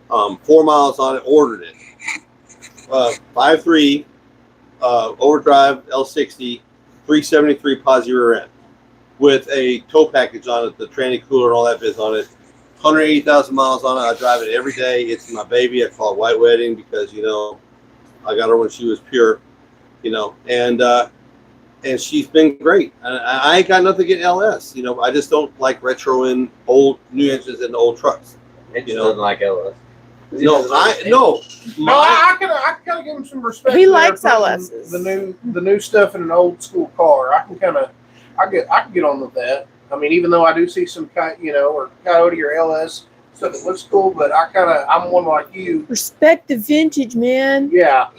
4 miles on it, ordered it. 5.3 overdrive L60, 373 posi rear end with a tow package on it, the tranny cooler and all that biz on it. 180,000 miles on it. I drive it every day. It's my baby. I call it White Wedding because I got her when she was pure, and she's been great. I ain't got nothing against LS. I just don't like retroing new engines into old trucks. It just doesn't like LS. No. I can kind of give him some respect. He there likes for LSs. The new stuff in an old school car. I can get on with that. I mean, even though I do see some or Coyote or LS stuff that looks cool, but I'm one like you. Respect the vintage, man. Yeah.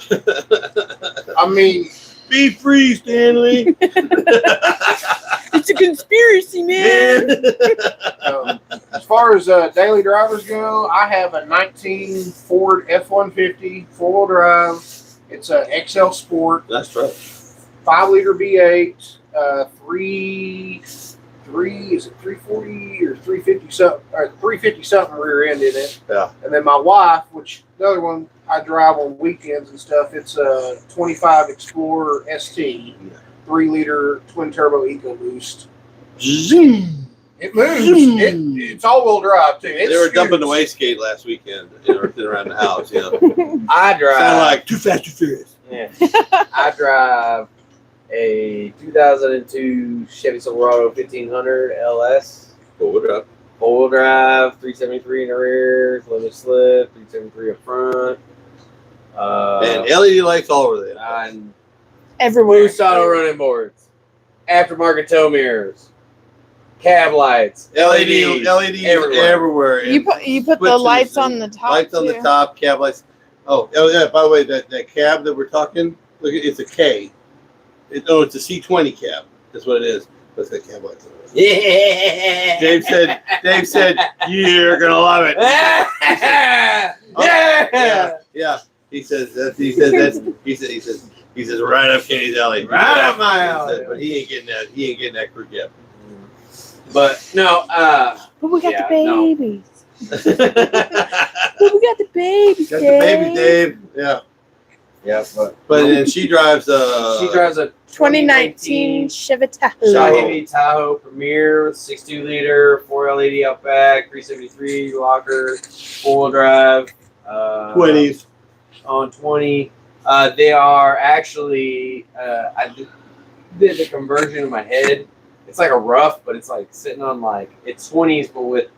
I mean, Be free, Stanley. It's a conspiracy, man. as far as daily drivers go, I have a 19 Ford F-150 4-wheel drive. It's a XL Sport, That's right. 5-liter V8, is it 340 or 350 something, or 350 something rear end in it. Yeah. And then my wife, which the other one I drive on weekends and stuff, it's a 25 Explorer ST, 3-liter twin turbo EcoBoost. It moves. It's all-wheel drive too. They were dumping the wastegate last weekend around the house. I drive. Sound like Too Fast, Too Furious. Yeah. I drive a 2002 Chevy Silverado 1500 LS. Four-wheel drive, 373 in the rear, limited slip, 373 up front. And LED lights all over there. everywhere. Boost auto running boards, aftermarket tow mirrors, cab lights, LEDs everywhere. You put the Switches lights on and the top. Lights on the too. top, cab lights. Oh yeah. By the way, that cab that we're talking, look, it's a K. It's a C20 cab. That's what it is. That's the cab lights on it. Yeah. Dave said, you're gonna love it. Yeah. He says right up Kenny's alley. Right up my alley. But he ain't getting that. He ain't getting that crew cab. But no, But we got Yeah, the babies. Got But we got the babies. the baby, Dave. Yeah. yeah, But then she drives a. 2019 Chevy Tahoe. Chevy Tahoe Premier with 62-liter, 4 LED Outback, 373 locker, 4-wheel drive. 20s. On 20. They are actually, I did the conversion in my head. It's like a rough, but it's like sitting on like, it's 20s, but with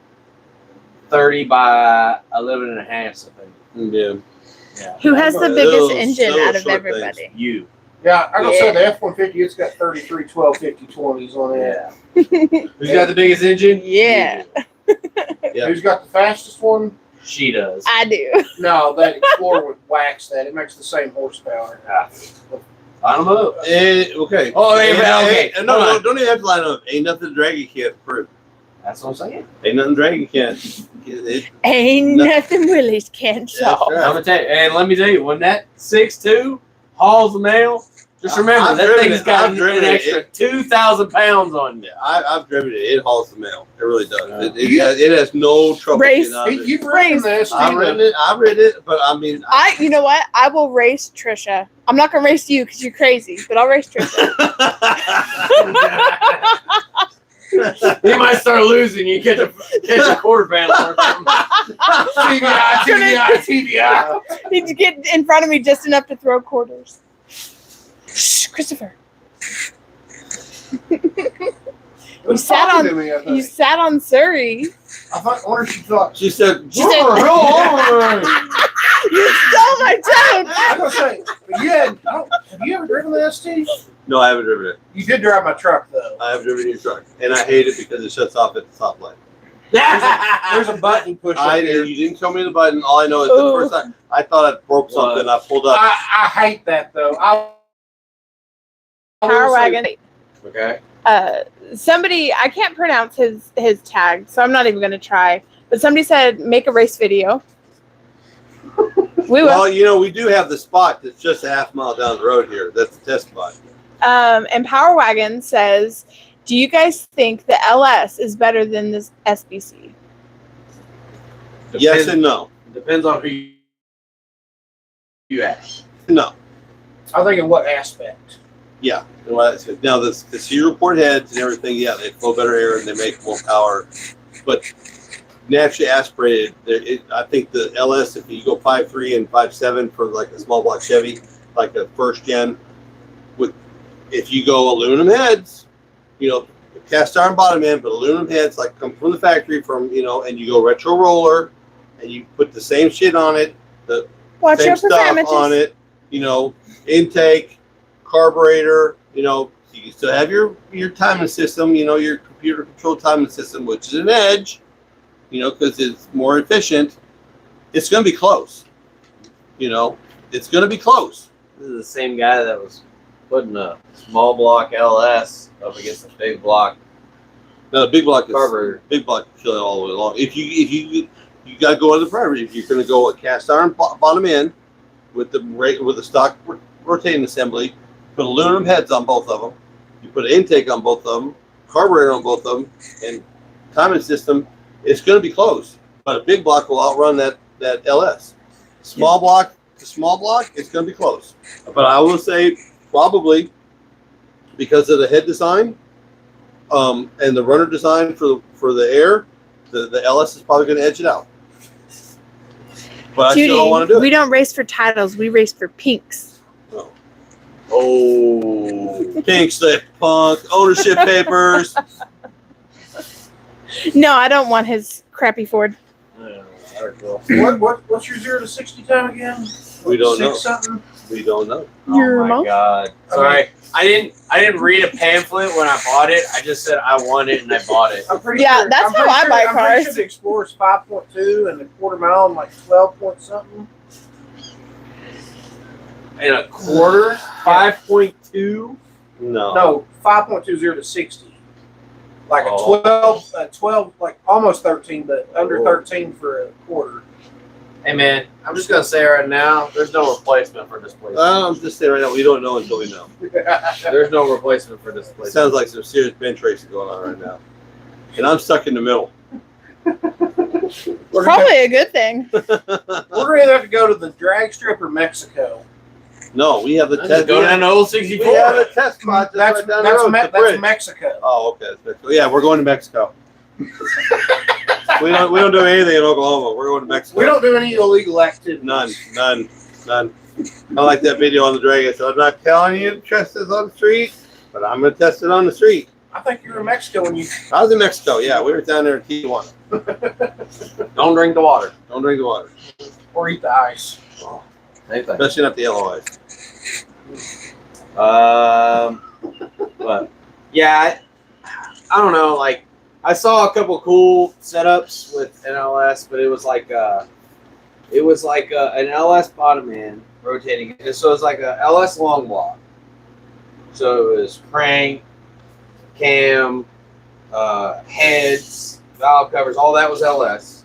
30 by 11 and a half something. Yeah. Yeah. Who has the Those- biggest engine those out of short everybody? You. Yeah, I'm gonna Yeah. say the F-150. It's got 33, 12, 50, 20s on it. Yeah. Who's got the biggest engine? Yeah, Yeah. Who's got the fastest one? She does. I do. No, that Explorer would wax that. It makes the same horsepower. Line them up. Okay. Oh, okay. No, don't even have to line up. Ain't nothing Dragon can't prove. That's what I'm saying. Ain't nothing Dragon can't. Ain't No. nothing Willie's can't That's solve. right. I'm gonna tell you, and let me tell you, when that 6'2" hauls the mail, just remember I've that driven thing's it. got I've driven an it. extra 2,000 pounds on you. I've driven it. It hauls the mail. It really does. Yeah. It has no trouble. Race. getting out of it. You've ridden this, I've ridden it. I've ridden it, but I mean, You know what? I will race Trisha. I'm not gonna race you because you're crazy, but I'll race Trisha. You might start losing. You catch a quarter panel or something. TBI. Need to get in front of me just enough to throw quarters. Shh, Christopher. You sat on Surrey. I wonder if she thought. she said, She said, "Oh, you stole my joke. I'm gonna say, have you ever driven the ST? "No, I haven't driven it. You did drive my truck though. I have driven your truck, and I hate it because it shuts off at the top light. There's a button you push up here. You didn't tell me the button. All I know is the Ooh. first time I thought I broke something. I pulled up. I hate that though. Power wagon. Okay. Somebody, I can't pronounce his tag, so I'm not even gonna try. But somebody said make a race video. We will. Well, we do have the spot that's just a half mile down the road here. That's the test spot. And Power Wagon says, do you guys think the LS is better than this SBC? Yes and no. Depends on who you ask. No. I think in what aspect? Yeah. Now, the heater report heads and everything, yeah, they flow better air and they make more power. But naturally aspirated, I think the LS, if you go 5.3 and 5.7 for like a small block Chevy, like a first gen, if you go aluminum heads, cast iron bottom end, but aluminum heads like come from the factory and you go retro roller and you put the same shit on it, the Watch same your stuff profanities. on it, intake, carburetor, you can still have your timing system, your computer controlled timing system, which is an edge, because it's more efficient. It's going to be close. It's going to be close. This is the same guy that was putting a small block LS up against a big block. Now the big block Carburetor. Big block will kill it all the way along. If you got to go on the priority. If you're going to go a cast iron bottom end with the stock rotating assembly, put aluminum heads on both of them. You put an intake on both of them, carburetor on both of them, and timing system. It's going to be close, but a big block will outrun that LS. Small block to small block, it's going to be close. But I will say probably because of the head design and the runner design for the air, the LS is probably going to edge it out. But Judy, I still don't want to do we it. don't race for titles. We race for pinks. Oh, pink slip punk, ownership papers. No, I don't want his crappy Ford. What's your 0 to 60 time again? We don't know. Something. We don't know. Your Oh my mom? god! Sorry, I didn't read a pamphlet when I bought it. I just said I want it and I bought it. I'm pretty Yeah, sure, that's I'm how pretty I sure, buy I'm pretty cars. sure the Explorer's 5.2 and the quarter mile and like 12 point something. And a quarter, 5.2. No, 5.2 0 to 60. Like a Oh. 12, like almost 13, but under Oh. 13 for a quarter. Hey man, I'm just gonna say right now, there's no replacement for this place. I'm just saying right now, we don't know until we know. There's no replacement for this It place. sounds like some serious bench racing going on right now. And I'm stuck in the middle. We're Probably a good thing. gonna have to go to the drag strip or Mexico. No, we have the Just test. go down to Old We 64. have a test spot That's right down the road. the that's bridge. Mexico. Oh, okay. That's Mexico. Yeah, we're going to Mexico. we don't do anything in Oklahoma. We're going to Mexico. We don't do any illegal activities. None. I like that video on the Dragon. So I'm not telling you to test this on the street, but I'm gonna test it on the street. I think you were in Mexico when you. I was in Mexico. Yeah, we were down there in Tijuana. Don't drink the water. Don't drink the water, Or eat the ice. Anything. especially not the yellow ice. But yeah, I don't know. Like, I saw a couple cool setups with NLS, but it was like an LS bottom end rotating. So it was like a LS long block. So it was crank, cam, heads, valve covers, all that was LS.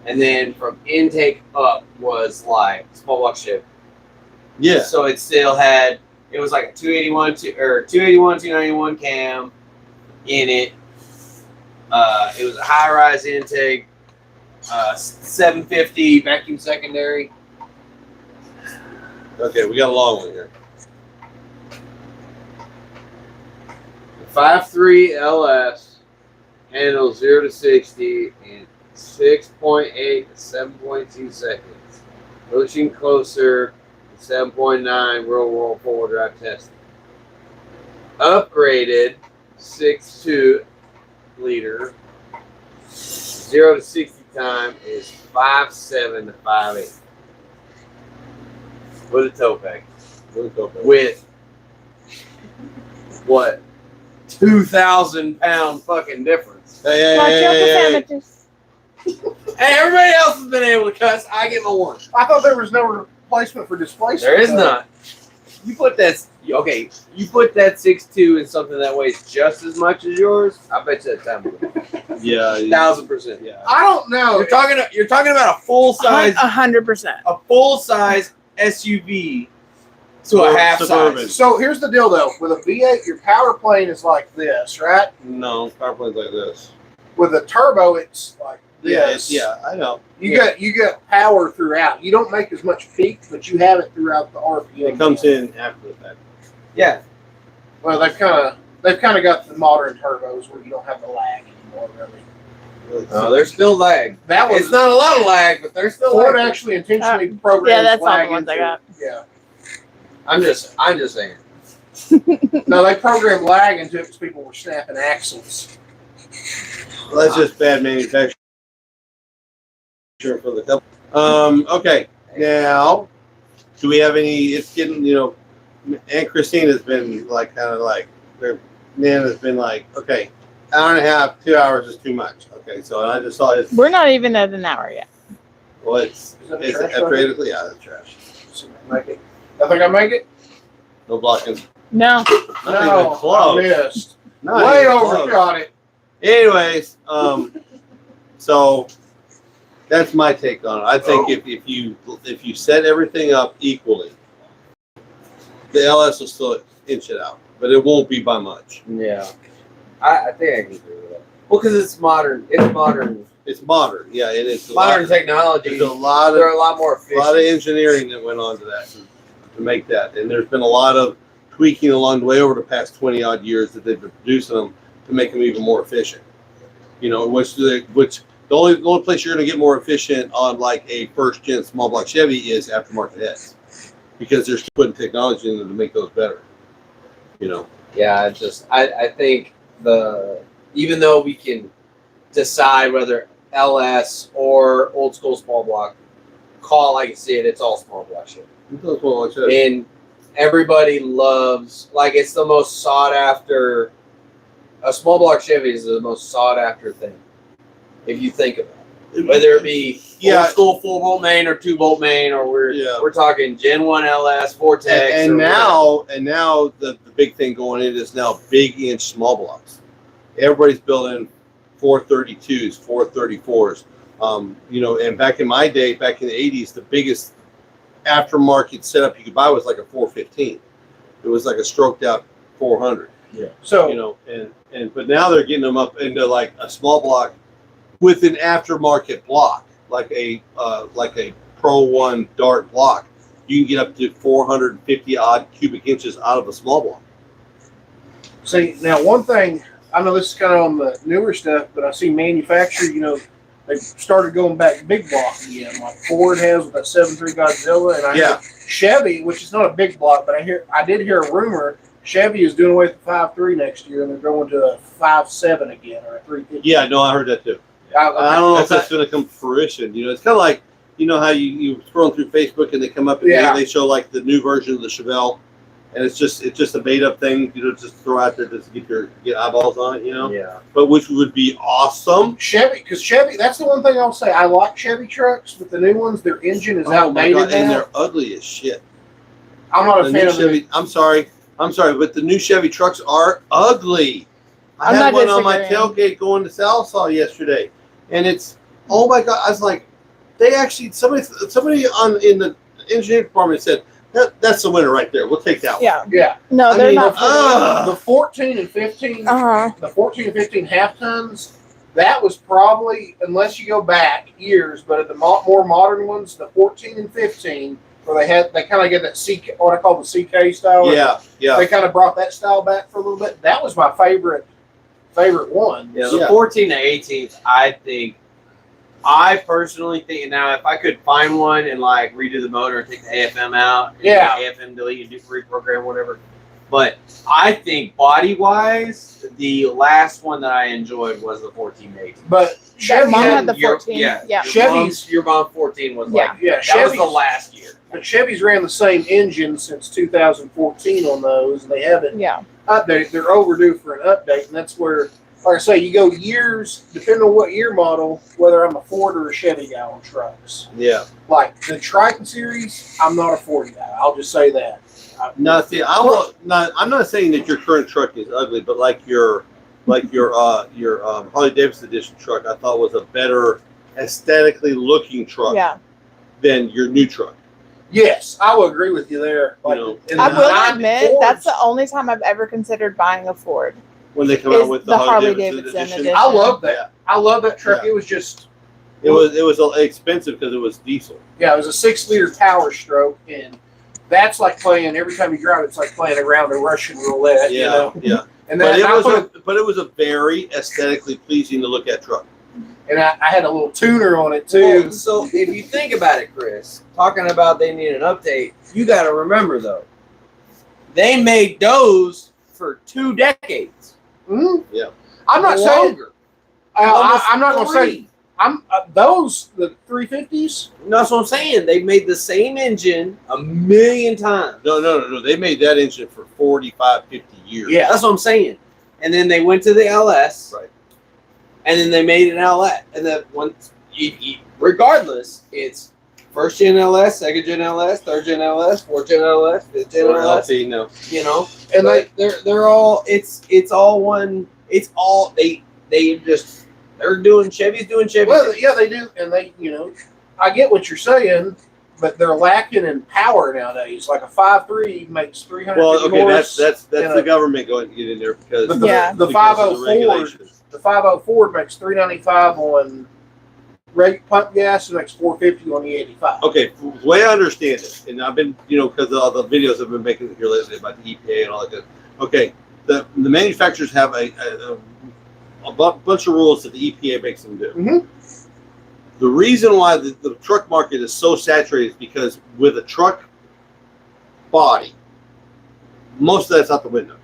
And then from intake up was like small block ship. Yeah. So it still had, it was like a 281, 291 cam in it. It was a high rise intake, 750 vacuum secondary. Okay, we got a long one here. 5.3 LS, handle 0 to 60 in 6.8 to 7.2 seconds. Pushing closer to 7.9 real world four-wheel drive testing. Upgraded 6.2 liter. 0 to 60 time is 5.7 to 5.8. With a tow pack. With what? 2,000 pound fucking difference. Hey, Watch out for sandwiches. Hey, everybody else has been able to cuss. I get my one. I thought there was no replacement for displacement. There is not. You put that. Okay, you put that 6.2 in something that weighs just as much as yours. I bet you that time will go. Yeah. 1,000%. Yeah. I don't know. You're talking about a full size 100%. SUV to a half Suburban. size. So here's the deal, though. With a V8, your power plane is like this, right? No, power plane's like this. With a turbo, it's like this. Yeah, I know. You got power throughout. You don't make as much peak, but you have it throughout the RPM. It comes in after the fact. Yeah. Well, they've kind of got the modern turbos where you don't have the lag anymore, really. No, there's still lag. That was It's not a lot of lag, but there's still Ford lag. actually intentionally programmed. Yeah, that's all lag the ones I into- got. Yeah. I'm just saying. No, they programmed lag into it because people were snapping axles. Well, that's just bad manufacturing for the couple. Okay, now, do we have any? It's getting, Aunt Christine has been like, kind of like, Nana's been like, okay, hour and a half, 2 hours is too much. Okay, so I just saw it. We're not even at an hour yet. Well, it's Is that it's trash upgraded. Yeah, that's trash. Make it. I think I make it. No blocking. No. Not even I close. missed. Not Way even close. overshot it. Anyways, so that's my take on it. I think if you set everything up equally, the LS will still inch it out, but it won't be by much. Yeah. I think I can agree with that. Well, because it's modern. It's modern. It's modern, yeah, and it's Modern technology. There's a lot They're of a lot more efficient. engineering that went on to that to make that, and there's been a lot of tweaking along the way over the past 20 odd years that they've been producing them to make them even more efficient. Which the only place you're going to get more efficient on like a first gen small block Chevy is aftermarket heads, because they're still putting technology in them to make those better. Yeah, I think even though we can decide whether LS or old school small block, call like you see it. It's all small block shit. That's what I said. And everybody loves, like, it's the most sought after. A small block Chevy is the most sought after thing, if you think about it. Whether it be old school 4-bolt main or 2-bolt main, or we're talking Gen 1 LS, Vortex, and now the big thing going in is now big inch small blocks. Everybody's building 432s, 434s. And back in my day, back in the 80s, the biggest aftermarket setup you could buy was like a 415. It was like a stroked out 400. Yeah. So but now they're getting them up into like a small block with an aftermarket block, like a Pro 1 Dart block. You can get up to 450 odd cubic inches out of a small block. See, now one thing, I know this is kind of on the newer stuff, but I see manufacturer, they started going back big block again, like Ford has with that 7.3 Godzilla, and I hear Chevy, which is not a big block, but I did hear a rumor Chevy is doing away with the 5.3 next year, and they're going to a 5.7 again, or a 3.50. Yeah, no, I heard that too. I don't know if that's going to come to fruition. It's kind of like, how you scrolling through Facebook and they come up and they show like the new version of the Chevelle, and it's just a made up thing, just throw out there just to get eyeballs on it, Yeah. But which would be awesome. Chevy, because Chevy, that's the one thing I'll say. I like Chevy trucks, but the new ones, their engine is outdated now. And they're ugly as shit. I'm not a fan of Chevy. I'm sorry, but the new Chevy trucks are ugly. I had one on my tailgate going to Salsaw yesterday, and it's, oh my God! I was like, they actually somebody in the engineering department said that's the winner right there. We'll take that one. Yeah. No, they're not. The 14 and 15, Uh-huh. the 14 and 15 half tons. That was probably, unless you go back years, but at the more modern ones, the 14 and 15. Where they kind of get that CK, what I call the CK style. Yeah. They kind of brought that style back for a little bit. That was my favorite one. Yeah, the 14 to 18, I personally think, now if I could find one and like redo the motor and take the AFM out, AFM delete and do reprogram, whatever. But I think body wise, the last one that I enjoyed was the 14 to 18. But Chevy had the 14. Your mom 14 was like, that was the last year. But Chevy's ran the same engine since 2014 on those, and they haven't updated. They're overdue for an update, and that's where, like I say, you go years, depending on what year model, whether I'm a Ford or a Chevy guy on trucks. Yeah. Like the Triton series, I'm not a Ford guy. I'll just say that. No, see, I'm not saying that your current truck is ugly, but like your Harley Davidson edition truck, I thought was a better aesthetically looking truck than your new truck. Yes, I will agree with you there. Like, I will admit, that's the only time I've ever considered buying a Ford. When they come out with the Harley Davidson edition. I love that. I love that truck. It was just... It was expensive because it was diesel. Yeah, it was a 6-liter Power Stroke, and that's like playing, every time you drive it, it's like playing around a Russian roulette. Yeah. And but it was a very aesthetically pleasing to look at truck. And I had a little tuner on it too. Well, so if you think about it, Chris, talking about they need an update, you got to remember though, they made those for 2 decades. Mm-hmm. Yeah, I'm not longer. I'm not going to say. Those the 350s. No, that's what I'm saying. They made the same engine 1,000,000 times. No. They made that engine for 45, 50 years. Yeah, that's what I'm saying. And then they went to the LS. Right. And then they made an LS. And then once, regardless, it's first gen LS, second gen LS, third gen LS, fourth gen LS, fifth gen LS. LT, no. And they're all. It's all one. It's all they just. They're doing Chevy's doing Chevy. Well, yeah, they do, and they, I get what you're saying, but they're lacking in power nowadays. Like a 5.3 makes 300 horse. That's the government going to get in there because the 504. The 504 makes 395 on pump gas and makes 450 on the 85. Okay, the way I understand it, and I've been, because of all the videos I've been making here lately about the EPA and all that. Okay, the manufacturers have a bunch of rules that the EPA makes them do. Mm-hmm. The reason why the truck market is so saturated is because with a truck body, most of that's out the window.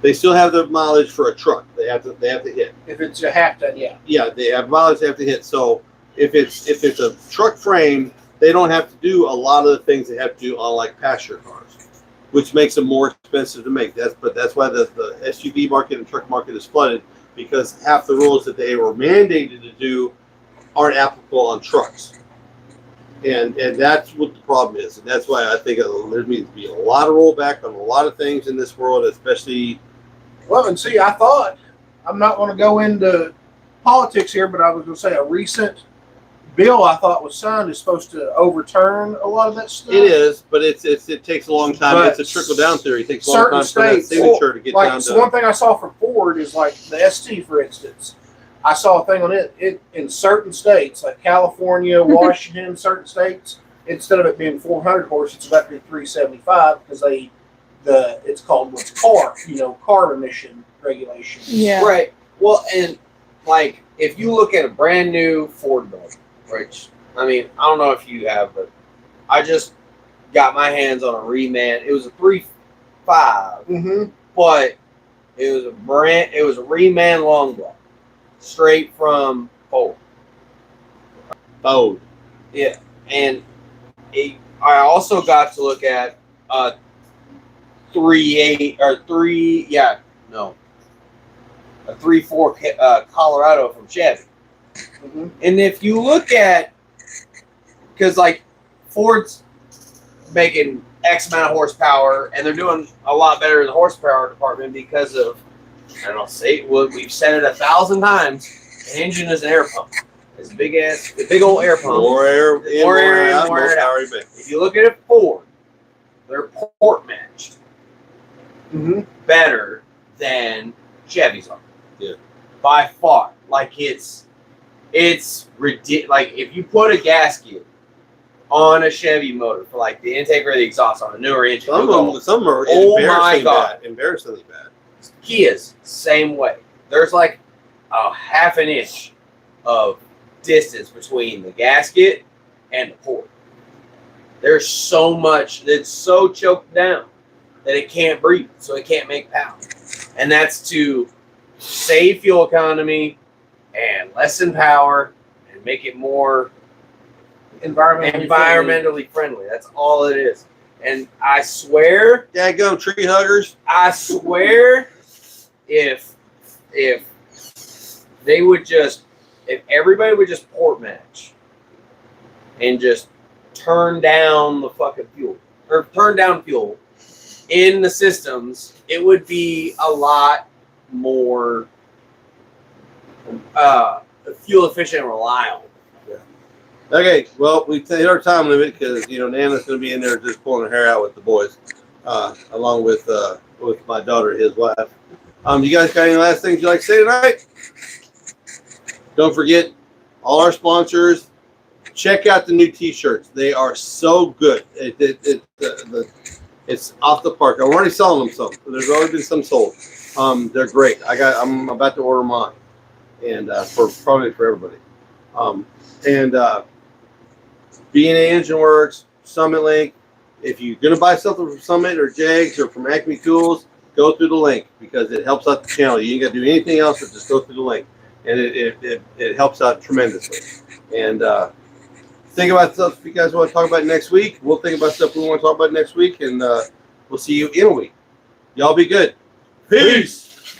They still have the mileage for a truck. They have to hit. If it's a half ton, yeah. Yeah, they have mileage they have to hit. So if it's a truck frame, they don't have to do a lot of the things they have to do on like passenger cars, which makes them more expensive to make. That's why the SUV market and truck market is flooded, because half the rules that they were mandated to do aren't applicable on trucks. And that's what the problem is. And that's why I think there needs to be a lot of rollback on a lot of things in this world, especially. Well, and see, I thought, I'm not going to go into politics here, but I was going to say a recent bill I thought was signed is supposed to overturn a lot of that stuff. It is, but it takes a long time. But it's a trickle down theory. It takes a long time for that states, signature to get like, down so to. one thing I saw from Ford is like the ST, for instance. I saw a thing on it in certain states, like California, Washington, certain states, instead of it being 400 horse, it's about to be 375 because it's called car emission regulation. Yeah. Right. Well, and like if you look at a brand new Ford Bug, which I mean, I don't know if you have, but I just got my hands on a reman. It was a 3.5, Mm-hmm. but it was a reman long block, straight from Ford. Yeah, and I also got to look at a 3.4 Colorado from Chevy. Mm-hmm. And if you look at, because like Ford's making X amount of horsepower, and they're doing a lot better in the horsepower department because of, I don't know, we've said it 1,000 times, an engine is an air pump. It's a big old air pump. More air in, more air out, more most air out. power emit. If you look at it Ford, they're port matched Mm-hmm. better than Chevys are. Yeah. By far. Like it's ridiculous. Like if you put a gasket on a Chevy motor for like the intake or the exhaust on a newer engine, Some are oh my God. embarrassingly bad. Kia's same way. There's like a half an inch of distance between the gasket and the port. There's so much that's so choked down that it can't breathe, so it can't make power. And that's to save fuel economy and lessen power and make it more environmentally friendly. That's all it is. And I swear, Dadgum tree huggers. I swear, if they would just, if everybody would just port match and just turn down the fucking fuel, or turn down fuel in the systems, it would be a lot more fuel efficient and reliable. Okay, well, we hit our time limit because Nana's going to be in there just pulling her hair out with the boys, along with my daughter, his wife. You guys got any last things you'd like to say tonight? Don't forget all our sponsors. Check out the new T-shirts. They are so good. It's off the park. I'm already selling them some. There's already been some sold. They're great. I'm about to order mine, and probably for everybody. B&A Engine Works, Summit Link. If you're going to buy something from Summit or JEGS or from Acme Tools, go through the link because it helps out the channel. You ain't got to do anything else but just go through the link. And it helps out tremendously. And think about stuff if you guys want to talk about next week. We'll think about stuff we want to talk about next week, and we'll see you in a week. Y'all be good. Peace.